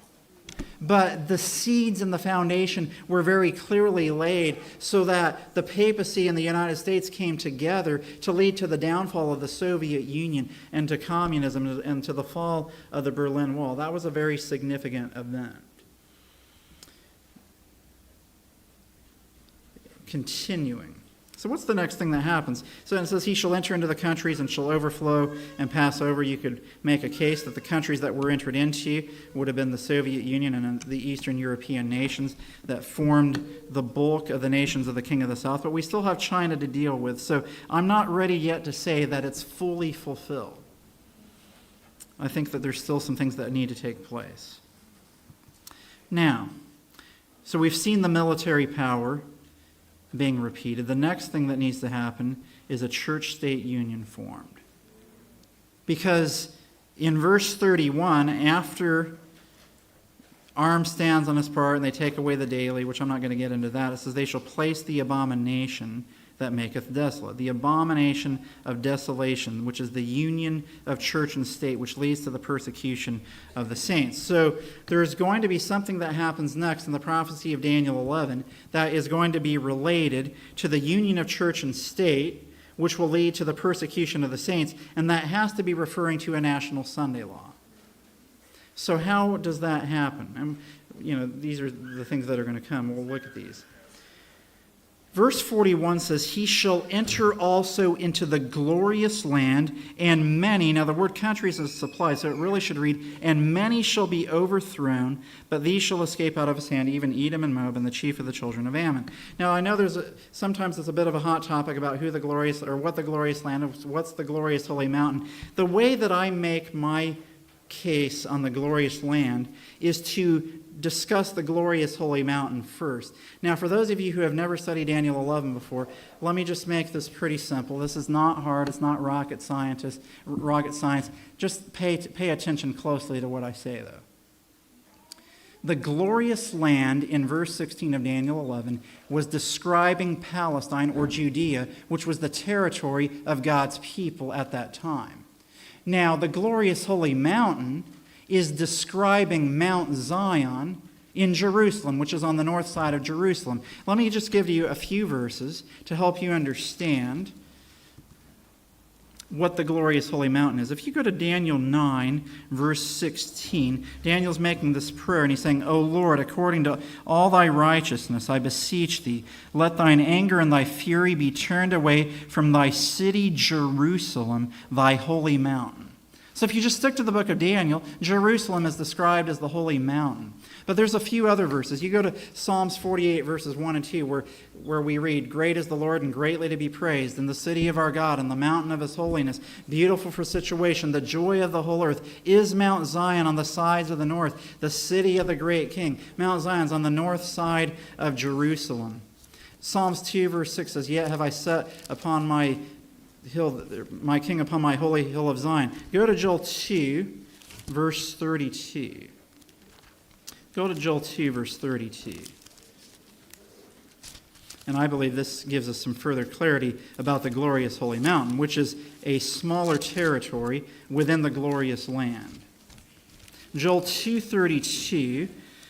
But the seeds and the foundation were very clearly laid so that the papacy and the United States came together to lead to the downfall of the Soviet Union and to communism and to the fall of the Berlin Wall. That was a very significant event. Continuing. So what's the next thing that happens? So it says, he shall enter into the countries and shall overflow and pass over. You could make a case that the countries that were entered into would have been the Soviet Union and the Eastern European nations that formed the bulk of the nations of the King of the South. But we still have China to deal with. So I'm not ready yet to say that it's fully fulfilled. I think that there's still some things that need to take place. Now, so we've seen the military power being repeated. The next thing that needs to happen is a church-state union formed. Because in verse 31, after arms stands on his part and they take away the daily, which I'm not going to get into that, it says, they shall place the abomination that maketh desolate. The abomination of desolation, which is the union of church and state, which leads to the persecution of the saints. So there's going to be something that happens next in the prophecy of Daniel 11 that is going to be related to the union of church and state, which will lead to the persecution of the saints, and that has to be referring to a national Sunday law. So how does that happen? These are the things that are going to come. We'll look at these. Verse 41 says, he shall enter also into the glorious land, and many, now the word countries is supplied, so it really should read, and many shall be overthrown, but these shall escape out of his hand, even Edom and Moab, and the chief of the children of Ammon. Now I know sometimes it's a bit of a hot topic about who the glorious, or what the glorious land is, what's the glorious holy mountain. The way that I make my case on the glorious land is to discuss the glorious holy mountain first. Now, for those of you who have never studied Daniel 11 before, let me just make this pretty simple. This is not hard. It's not rocket science. Just pay attention closely to what I say, though. The glorious land in verse 16 of Daniel 11 was describing Palestine or Judea, which was the territory of God's people at that time. Now, the glorious holy mountain is describing Mount Zion in Jerusalem, which is on the north side of Jerusalem. Let me just give you a few verses to help you understand what the glorious holy mountain is. If you go to Daniel 9, verse 16, Daniel's making this prayer, and he's saying, O Lord, according to all thy righteousness, I beseech thee, let thine anger and thy fury be turned away from thy city Jerusalem, thy holy mountain. So if you just stick to the book of Daniel, Jerusalem is described as the holy mountain. But there's a few other verses. You go to Psalms 48, verses 1 and 2, where we read, Great is the Lord and greatly to be praised in the city of our God, in the mountain of his holiness, beautiful for situation. The joy of the whole earth is Mount Zion on the sides of the north, the city of the great king. Mount Zion's on the north side of Jerusalem. Psalms 2, verse 6 says, Yet have I set upon my king upon my holy hill of Zion. Go to Joel 2, verse 32. Go to Joel 2, verse 32. And I believe this gives us some further clarity about the glorious holy mountain, which is a smaller territory within the glorious land. Joel 2:32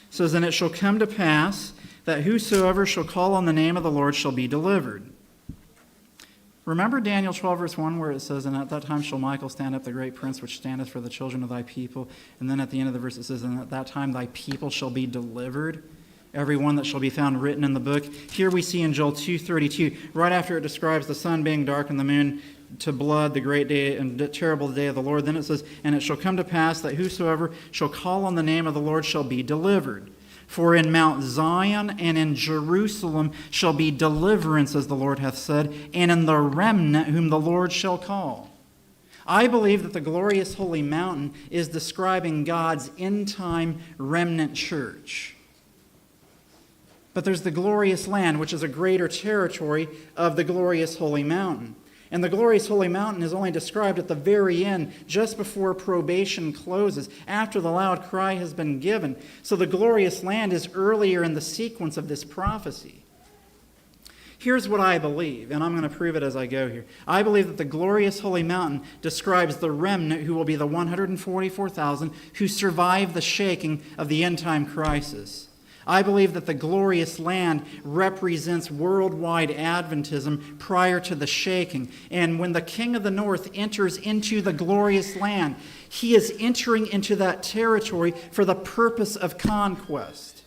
says, And it shall come to pass that whosoever shall call on the name of the Lord shall be delivered. Remember Daniel 12, verse 1, where it says, And at that time shall Michael stand up, the great prince, which standeth for the children of thy people. And then at the end of the verse it says, And at that time thy people shall be delivered, every one that shall be found written in the book. Here we see in Joel 2:32, right after it describes the sun being dark and the moon to blood, the great day and terrible day of the Lord. Then it says, And it shall come to pass that whosoever shall call on the name of the Lord shall be delivered. For in Mount Zion and in Jerusalem shall be deliverance, as the Lord hath said, and in the remnant whom the Lord shall call. I believe that the glorious holy mountain is describing God's end-time remnant church. But there's the glorious land, which is a greater territory of the glorious holy mountain. And the glorious holy mountain is only described at the very end, just before probation closes, after the loud cry has been given. So the glorious land is earlier in the sequence of this prophecy. Here's what I believe, and I'm going to prove it as I go here. I believe that the glorious holy mountain describes the remnant who will be the 144,000 who survive the shaking of the end-time crisis. I believe that the glorious land represents worldwide Adventism prior to the shaking. And when the King of the North enters into the glorious land, he is entering into that territory for the purpose of conquest.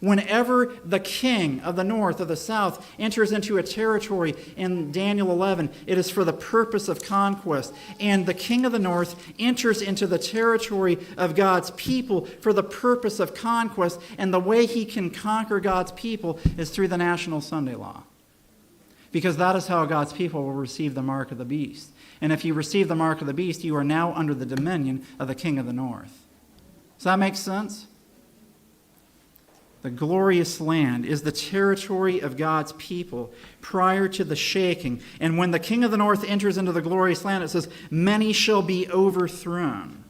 Whenever the king of the north or the south enters into a territory in Daniel 11, it is for the purpose of conquest. And the king of the north enters into the territory of God's people for the purpose of conquest. And the way he can conquer God's people is through the national Sunday law. Because that is how God's people will receive the mark of the beast. And if you receive the mark of the beast, you are now under the dominion of the king of the north. Does that make sense? The glorious land is the territory of God's people prior to the shaking. And when the king of the north enters into the glorious land, it says, many shall be overthrown.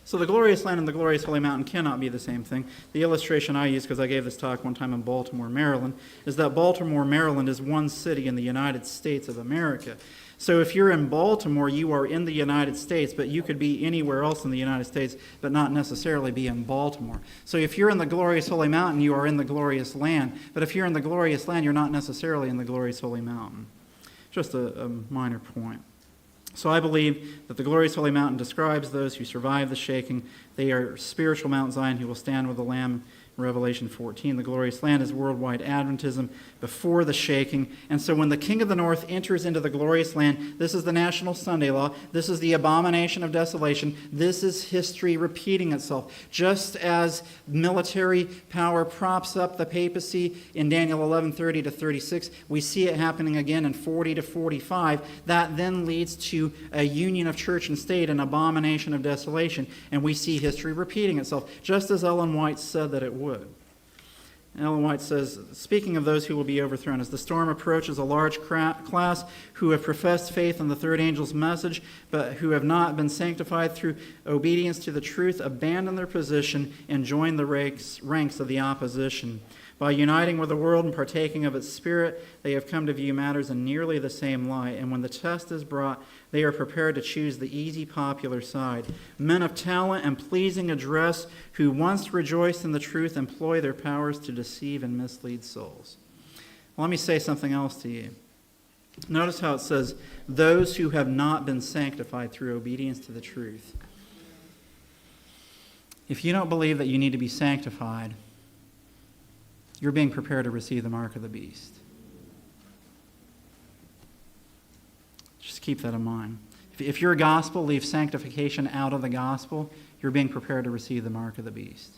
So the glorious land and the glorious holy mountain cannot be the same thing. The illustration I use, because I gave this talk one time in Baltimore, Maryland, is that Baltimore, Maryland is one city in the United States of America. So if you're in Baltimore, you are in the United States, but you could be anywhere else in the United States, but not necessarily be in Baltimore. So if you're in the glorious holy mountain, you are in the glorious land. But if you're in the glorious land, you're not necessarily in the glorious holy mountain. Just a minor point. So I believe that the glorious holy mountain describes those who survive the shaking. They are spiritual Mount Zion who will stand with the Lamb. Revelation 14, the glorious land is worldwide Adventism before the shaking. And so when the king of the north enters into the glorious land, this is the national Sunday law. This is the abomination of desolation. This is history repeating itself. Just as military power props up the papacy in Daniel 11:30 to 36, we see it happening again in 40 to 45. That then leads to a union of church and state, an abomination of desolation. And we see history repeating itself, just as Ellen White said that it would. Ellen White says, speaking of those who will be overthrown, as the storm approaches, a large class who have professed faith in the third angel's message, but who have not been sanctified through obedience to the truth, abandon their position and join the ranks of the opposition. By uniting with the world and partaking of its spirit, they have come to view matters in nearly the same light. And when the test is brought, they are prepared to choose the easy, popular side. Men of talent and pleasing address who once rejoiced in the truth employ their powers to deceive and mislead souls. Well, let me say something else to you. Notice how it says, those who have not been sanctified through obedience to the truth. If you don't believe that you need to be sanctified, you're being prepared to receive the mark of the beast. Just keep that in mind. If your gospel leaves sanctification out of the gospel, you're being prepared to receive the mark of the beast.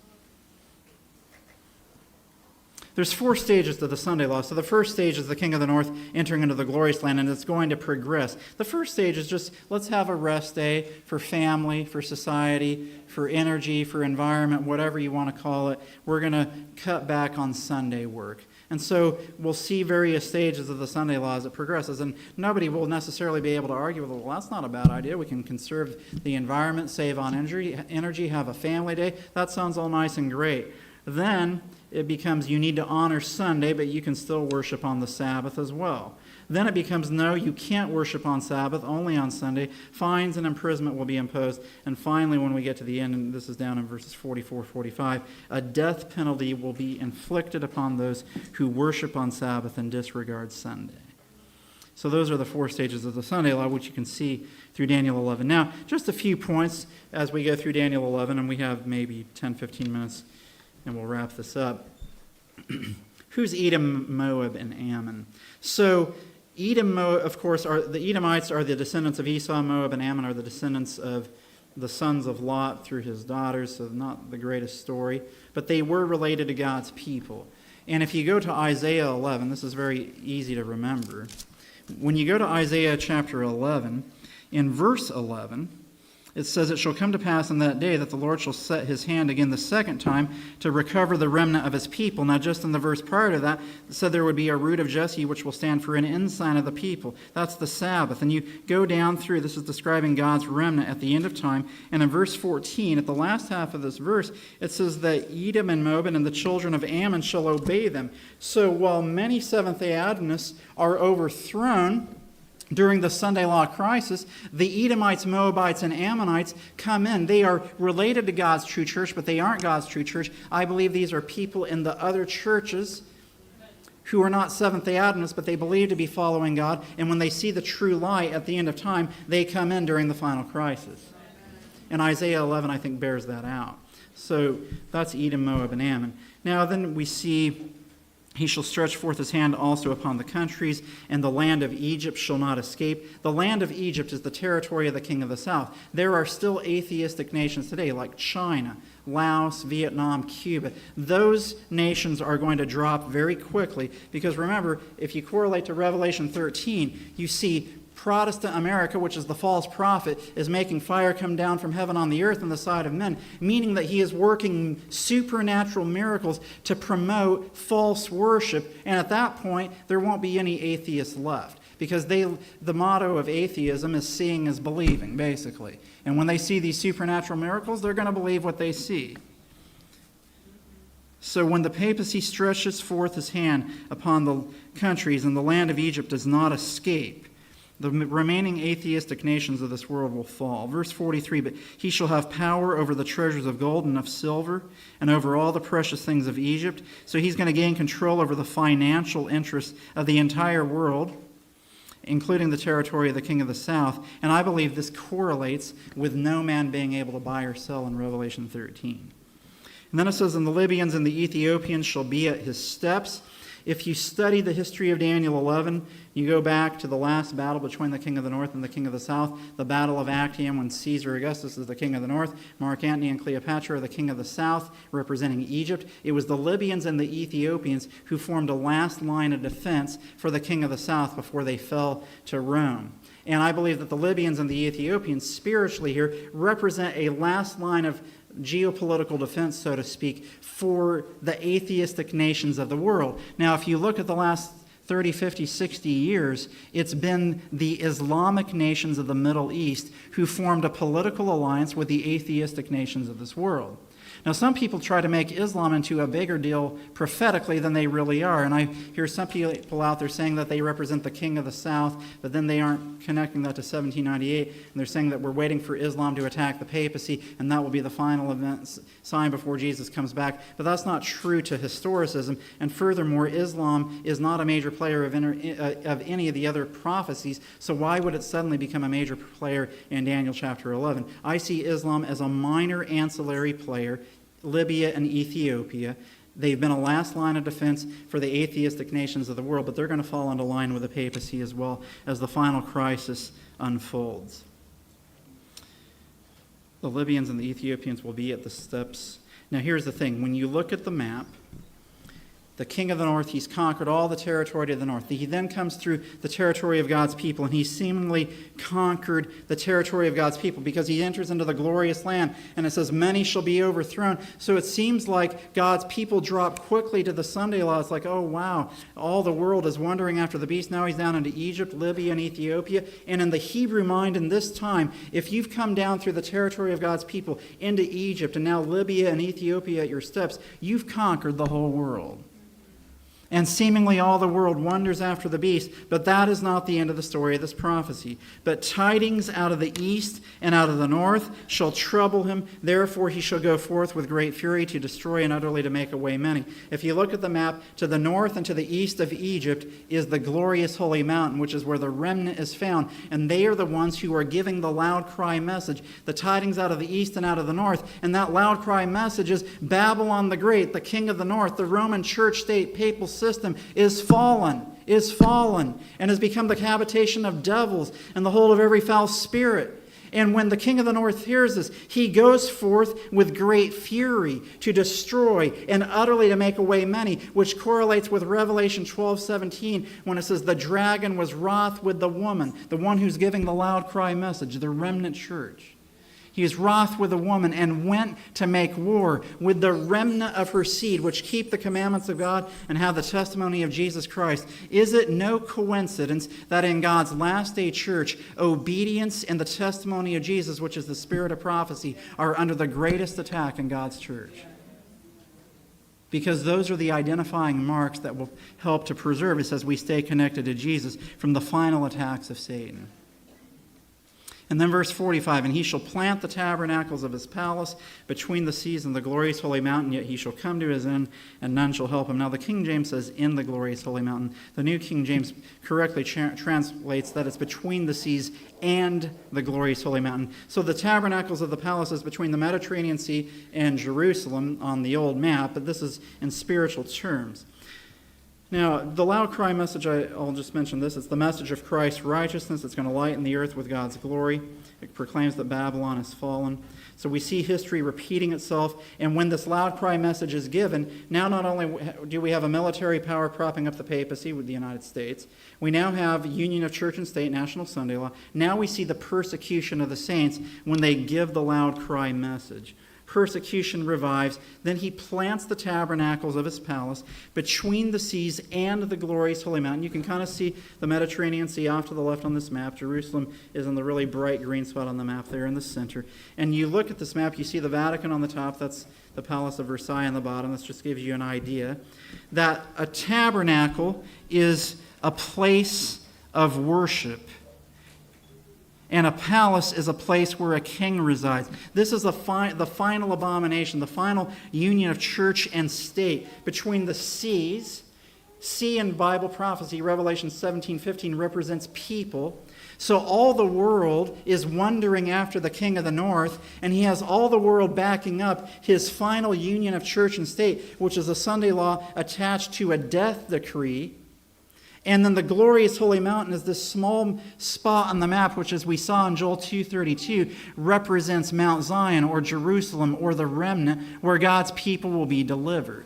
There's 4 stages to the Sunday law. So the first stage is the king of the north entering into the glorious land, and it's going to progress. The first stage is just, let's have a rest day for family, for society, for energy, for environment, whatever you want to call it. We're going to cut back on Sunday work. And so we'll see various stages of the Sunday law as it progresses, and nobody will necessarily be able to argue with it. Well, that's not a bad idea. We can conserve the environment, save on energy, have a family day. That sounds all nice and great. Then it becomes you need to honor Sunday, but you can still worship on the Sabbath as well. Then it becomes no, you can't worship on Sabbath, only on Sunday. Fines and imprisonment will be imposed. And finally, when we get to the end, and this is down in verses 44, 45, a death penalty will be inflicted upon those who worship on Sabbath and disregard Sunday. So those are the 4 stages of the Sunday law, which you can see through Daniel 11. Now, just a few points as we go through Daniel 11, and we have maybe 10, 15 minutes, and we'll wrap this up. Who's Edom, Moab, and Ammon? So Edom, Moab, of course, the Edomites are the descendants of Esau. Moab and Ammon are the descendants of the sons of Lot through his daughters, so not the greatest story. But they were related to God's people. And if you go to Isaiah 11, this is very easy to remember. When you go to Isaiah chapter 11, in verse 11, it says, it shall come to pass in that day that the Lord shall set his hand again the second time to recover the remnant of his people. Now, just in the verse prior to that, it said there would be a root of Jesse which will stand for an ensign of the people. That's the Sabbath. And you go down through, this is describing God's remnant at the end of time. And in verse 14, at the last half of this verse, it says that Edom and Moab and the children of Ammon shall obey them. So while many Seventh-day Adventists are overthrown during the Sunday law crisis, the Edomites, Moabites, and Ammonites come in. They are related to God's true church, but they aren't God's true church. I believe these are people in the other churches who are not Seventh-day Adventists, but they believe to be following God. And when they see the true light at the end of time, they come in during the final crisis. And Isaiah 11, I think, bears that out. So that's Edom, Moab, and Ammon. Now then we see, he shall stretch forth his hand also upon the countries, and the land of Egypt shall not escape. The land of Egypt is the territory of the king of the south. There are still atheistic nations today, like China, Laos, Vietnam, Cuba. Those nations are going to drop very quickly, because remember, if you correlate to Revelation 13, you see Protestant America, which is the false prophet, is making fire come down from heaven on the earth on the side of men, meaning that he is working supernatural miracles to promote false worship. And at that point, there won't be any atheists left, because the motto of atheism is seeing is believing, basically. And when they see these supernatural miracles, they're going to believe what they see. So when the papacy stretches forth his hand upon the countries, and the land of Egypt does not escape, the remaining atheistic nations of this world will fall. Verse 43, but he shall have power over the treasures of gold and of silver, and over all the precious things of Egypt. So he's going to gain control over the financial interests of the entire world, including the territory of the king of the south. And I believe this correlates with no man being able to buy or sell in Revelation 13. And then it says, and the Libyans and the Ethiopians shall be at his steps. If you study the history of Daniel 11, you go back to the last battle between the king of the north and the king of the south, the battle of Actium, when Caesar Augustus is the king of the north, Mark Antony and Cleopatra are the king of the south, representing Egypt. It was the Libyans and the Ethiopians who formed a last line of defense for the king of the south before they fell to Rome. And I believe that the Libyans and the Ethiopians spiritually here represent a last line of geopolitical defense, so to speak, for the atheistic nations of the world. Now, if you look at the last 30, 50, 60 years, it's been the Islamic nations of the Middle East who formed a political alliance with the atheistic nations of this world. Now, some people try to make Islam into a bigger deal prophetically than they really are. And I hear some people out there saying that they represent the king of the south, but then they aren't connecting that to 1798. And they're saying that we're waiting for Islam to attack the papacy, and that will be the final event, sign before Jesus comes back. But that's not true to historicism. And furthermore, Islam is not a major player of any of the other prophecies. So why would it suddenly become a major player in Daniel chapter 11? I see Islam as a minor ancillary player. Libya and Ethiopia, they've been a last line of defense for the atheistic nations of the world, but they're going to fall into line with the papacy as well as the final crisis unfolds. The Libyans and the Ethiopians will be at the steps. Now here's the thing. When you look at the map, the king of the north, he's conquered all the territory of the north. He then comes through the territory of God's people, and he's seemingly conquered the territory of God's people because he enters into the glorious land, and it says, many shall be overthrown. So it seems like God's people drop quickly to the Sunday law. It's like, oh, wow, all the world is wandering after the beast. Now he's down into Egypt, Libya, and Ethiopia. And in the Hebrew mind in this time, if you've come down through the territory of God's people into Egypt, and now Libya and Ethiopia at your steps, you've conquered the whole world. And seemingly all the world wonders after the beast, but that is not the end of the story of this prophecy. But tidings out of the east and out of the north shall trouble him. Therefore he shall go forth with great fury to destroy and utterly to make away many. If you look at the map, to the north and to the east of Egypt is the glorious holy mountain, which is where the remnant is found. And they are the ones who are giving the loud cry message, the tidings out of the east and out of the north. And that loud cry message is Babylon the Great, the king of the north, the Roman church state, papal system is fallen, and has become the habitation of devils and the hold of every foul spirit. And when the king of the north hears this, he goes forth with great fury to destroy and utterly to make away many, which correlates with Revelation 12:17 when it says the dragon was wroth with the woman, the one who's giving the loud cry message, the remnant church. He is wroth with a woman and went to make war with the remnant of her seed, which keep the commandments of God and have the testimony of Jesus Christ. Is it no coincidence that in God's last day church, obedience and the testimony of Jesus, which is the spirit of prophecy, are under the greatest attack in God's church? Because those are the identifying marks that will help to preserve us as we stay connected to Jesus from the final attacks of Satan. And then verse 45, and he shall plant the tabernacles of his palace between the seas and the glorious holy mountain, yet he shall come to his end, and none shall help him. Now the King James says, in the glorious holy mountain. The New King James correctly translates that it's between the seas and the glorious holy mountain. So the tabernacles of the palace is between the Mediterranean Sea and Jerusalem on the old map, but this is in spiritual terms. Now, the loud cry message, I'll just mention this. It's the message of Christ's righteousness. It's going to lighten the earth with God's glory. It proclaims that Babylon has fallen. So we see history repeating itself. And when this loud cry message is given, now not only do we have a military power propping up the papacy with the United States, we now have union of church and state, national Sunday law. Now we see the persecution of the saints when they give the loud cry message. Persecution revives. Then he plants the tabernacles of his palace between the seas and the glorious holy mountain. You can kind of see the Mediterranean Sea off to the left on this map. Jerusalem is in the really bright green spot on the map there in the center. And you look at this map, you see the Vatican on the top. That's the Palace of Versailles on the bottom. This just gives you an idea that a tabernacle is a place of worship. And a palace is a place where a king resides. This is the final abomination, the final union of church and state between the seas. Sea in Bible prophecy, Revelation 17:15, represents people. So all the world is wondering after the king of the north, and he has all the world backing up his final union of church and state, which is a Sunday law attached to a death decree. And then the glorious holy mountain is this small spot on the map, which, as we saw in Joel 2:32, represents Mount Zion or Jerusalem or the remnant where God's people will be delivered.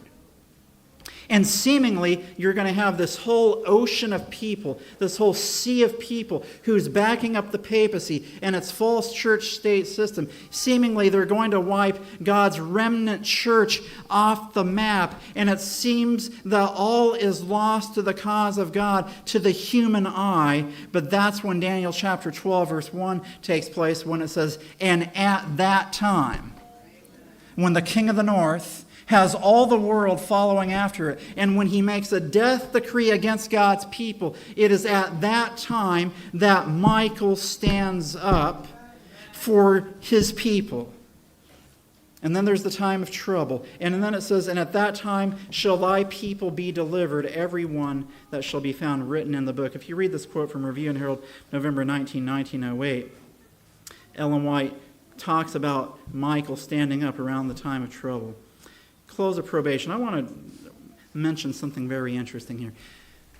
And seemingly, you're going to have this whole ocean of people, this whole sea of people who's backing up the papacy and its false church-state system. Seemingly, they're going to wipe God's remnant church off the map. And it seems that all is lost to the cause of God, to the human eye. But that's when Daniel chapter 12, verse 1 takes place, when it says, and at that time, when the king of the north has all the world following after it, and when he makes a death decree against God's people, it is at that time that Michael stands up for his people. And then there's the time of trouble. And then it says, and at that time shall thy people be delivered, every one that shall be found written in the book. If you read this quote from Review and Herald, November 19, 1908, Ellen White talks about Michael standing up around the time of trouble. Close of probation. I want to mention something very interesting here.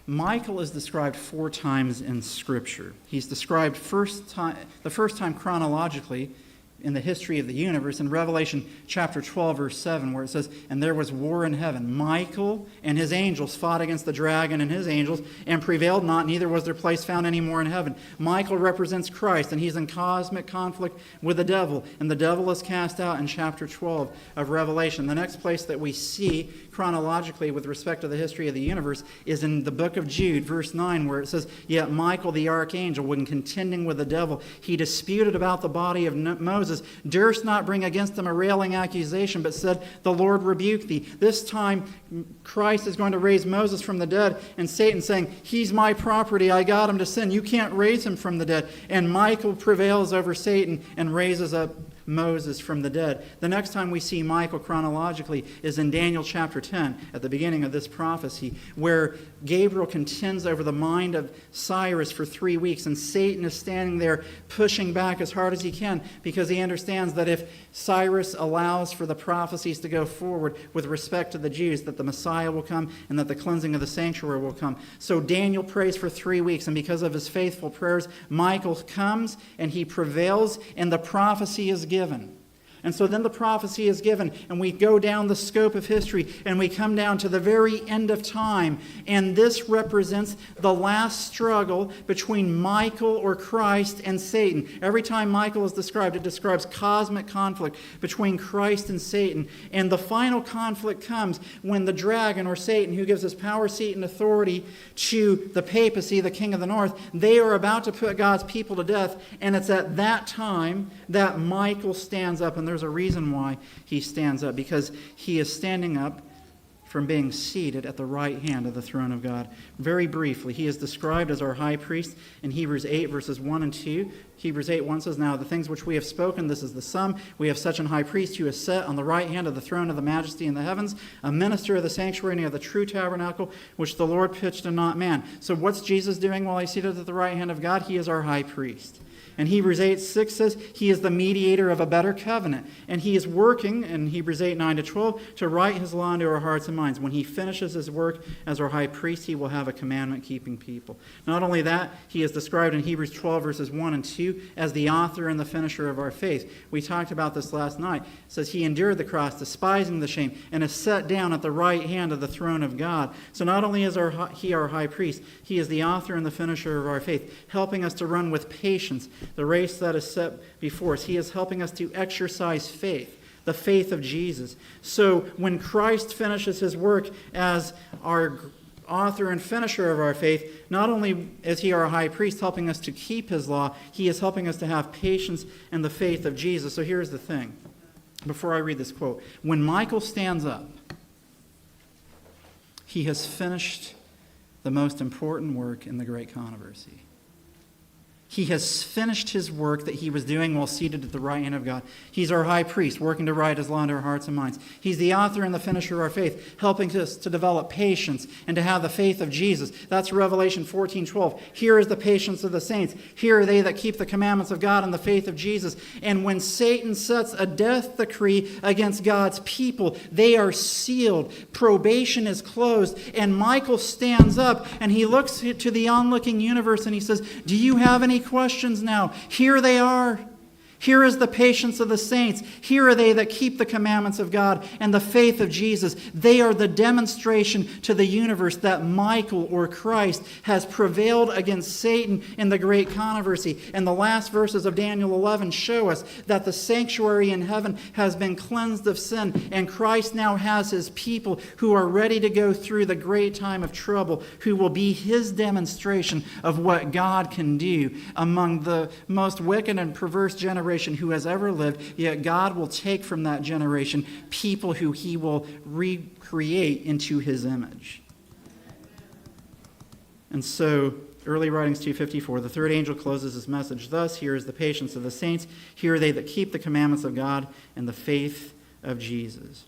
Michael is described 4 times in Scripture. He's described the first time chronologically in the history of the universe in Revelation chapter 12, verse 7, where it says, and there was war in heaven. Michael and his angels fought against the dragon and his angels and prevailed not, neither was their place found any more in heaven. Michael represents Christ, and he's in cosmic conflict with the devil, and the devil is cast out in chapter 12 of Revelation. The next place that we see chronologically with respect to the history of the universe is in the book of Jude, verse 9, where it says, yet Michael the archangel, when contending with the devil, he disputed about the body of Moses, durst not bring against him a railing accusation, but said, the Lord rebuke thee. This time, Christ is going to raise Moses from the dead, and Satan saying, he's my property, I got him to sin. You can't raise him from the dead. And Michael prevails over Satan and raises up Moses from the dead. The next time we see Michael chronologically is in Daniel chapter 10, at the beginning of this prophecy, where Gabriel contends over the mind of Cyrus for 3 weeks, and Satan is standing there pushing back as hard as he can, because he understands that if Cyrus allows for the prophecies to go forward with respect to the Jews, that the Messiah will come and that the cleansing of the sanctuary will come. So Daniel prays for 3 weeks, and because of his faithful prayers, Michael comes and he prevails, and the prophecy is given. And so then the prophecy is given, and we go down the scope of history, and we come down to the very end of time. And this represents the last struggle between Michael or Christ and Satan. Every time Michael is described, it describes cosmic conflict between Christ and Satan. And the final conflict comes when the dragon or Satan, who gives his power, seat, and authority to the papacy, the king of the north, they are about to put God's people to death. And it's at that time that Michael stands up, and there's a reason why he stands up, because he is standing up from being seated at the right hand of the throne of God. Very briefly, he is described as our high priest in Hebrews 8, verses 1 and 2. Hebrews 8:1 says, "Now the things which we have spoken, this is the sum. We have such an high priest who is set on the right hand of the throne of the majesty in the heavens, a minister of the sanctuary and of the true tabernacle, which the Lord pitched and not man." So what's Jesus doing while he's seated at the right hand of God? He is our high priest. And Hebrews 8:6 says he is the mediator of a better covenant. And he is working, in Hebrews 8:9-12, to write his law into our hearts and minds. When he finishes his work as our high priest, he will have a commandment-keeping people. Not only that, he is described in Hebrews 12, verses 1 and 2, as the author and the finisher of our faith. We talked about this last night. It says he endured the cross, despising the shame, and is set down at the right hand of the throne of God. So not only is he our high priest, he is the author and the finisher of our faith, helping us to run with patience the race that is set before us. He is helping us to exercise faith, the faith of Jesus. So when Christ finishes his work as our author and finisher of our faith, not only is he our high priest helping us to keep his law, he is helping us to have patience and the faith of Jesus. So here's the thing. Before I read this quote, when Michael stands up, he has finished the most important work in the great controversy. He has finished his work that he was doing while seated at the right hand of God. He's our high priest, working to write his law into our hearts and minds. He's the author and the finisher of our faith, helping us to develop patience and to have the faith of Jesus. That's Revelation 14:12. Here is the patience of the saints. Here are they that keep the commandments of God and the faith of Jesus. And when Satan sets a death decree against God's people, they are sealed. Probation is closed. And Michael stands up and he looks to the onlooking universe and he says, "Do you have any questions now?" Here they are. Here is the patience of the saints. Here are they that keep the commandments of God and the faith of Jesus. They are the demonstration to the universe that Michael, or Christ, has prevailed against Satan in the great controversy. And the last verses of Daniel 11 show us that the sanctuary in heaven has been cleansed of sin, and Christ now has his people who are ready to go through the great time of trouble, who will be his demonstration of what God can do among the most wicked and perverse generation who has ever lived. Yet God will take from that generation people who he will recreate into his image. And so, early writings 2:54, the third angel closes his message thus: "Here is the patience of the saints. Here are they that keep the commandments of God and the faith of Jesus."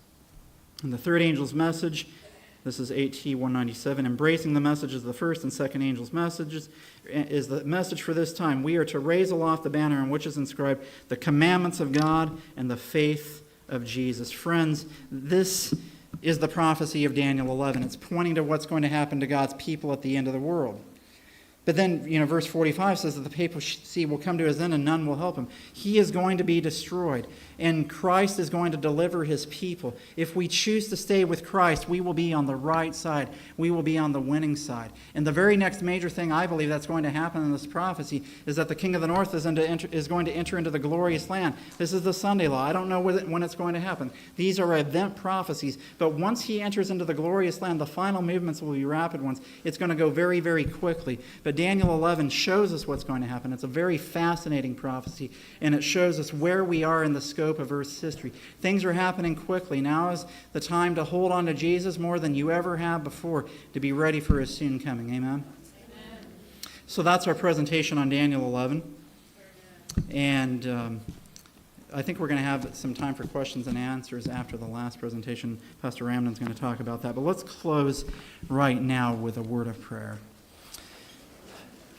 And the third angel's message, this is 8T 197, embracing the messages of the first and second angel's messages, is the message for this time. We are to raise aloft the banner on which is inscribed the commandments of God and the faith of Jesus. Friends, this is the prophecy of Daniel 11. It's pointing to what's going to happen to God's people at the end of the world. But then, verse 45 says that the papacy will come to his end and none will help him. He is going to be destroyed, and Christ is going to deliver his people. If we choose to stay with Christ, we will be on the right side. We will be on the winning side. And the very next major thing I believe that's going to happen in this prophecy is that the King of the North is going to enter into the glorious land. This is the Sunday law. I don't know when it's going to happen. These are event prophecies. But once he enters into the glorious land, the final movements will be rapid ones. It's going to go very, very quickly. But Daniel 11 shows us what's going to happen. It's a very fascinating prophecy, and it shows us where we are in the scope of Earth's history. Things are happening quickly. Now is the time to hold on to Jesus more than you ever have before, to be ready for his soon coming. Amen? Amen. So that's our presentation on Daniel 11. And I think we're going to have some time for questions and answers after the last presentation. Pastor Ramden's going to talk about that. But let's close right now with a word of prayer.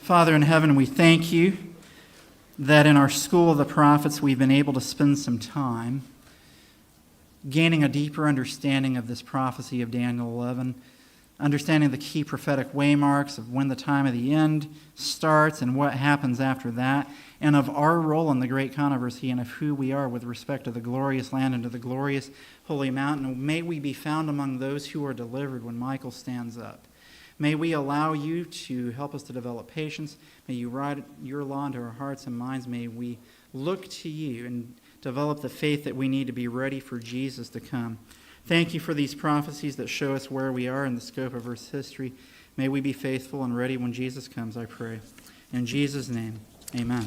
Father in heaven, we thank you that in our school of the prophets we've been able to spend some time gaining a deeper understanding of this prophecy of Daniel 11, understanding the key prophetic waymarks of when the time of the end starts and what happens after that, and of our role in the great controversy and of who we are with respect to the glorious land and to the glorious holy mountain. May we be found among those who are delivered when Michael stands up. May we allow you to help us to develop patience. May you write your law into our hearts and minds. May we look to you and develop the faith that we need to be ready for Jesus to come. Thank you for these prophecies that show us where we are in the scope of Earth's history. May we be faithful and ready when Jesus comes, I pray. In Jesus' name, amen.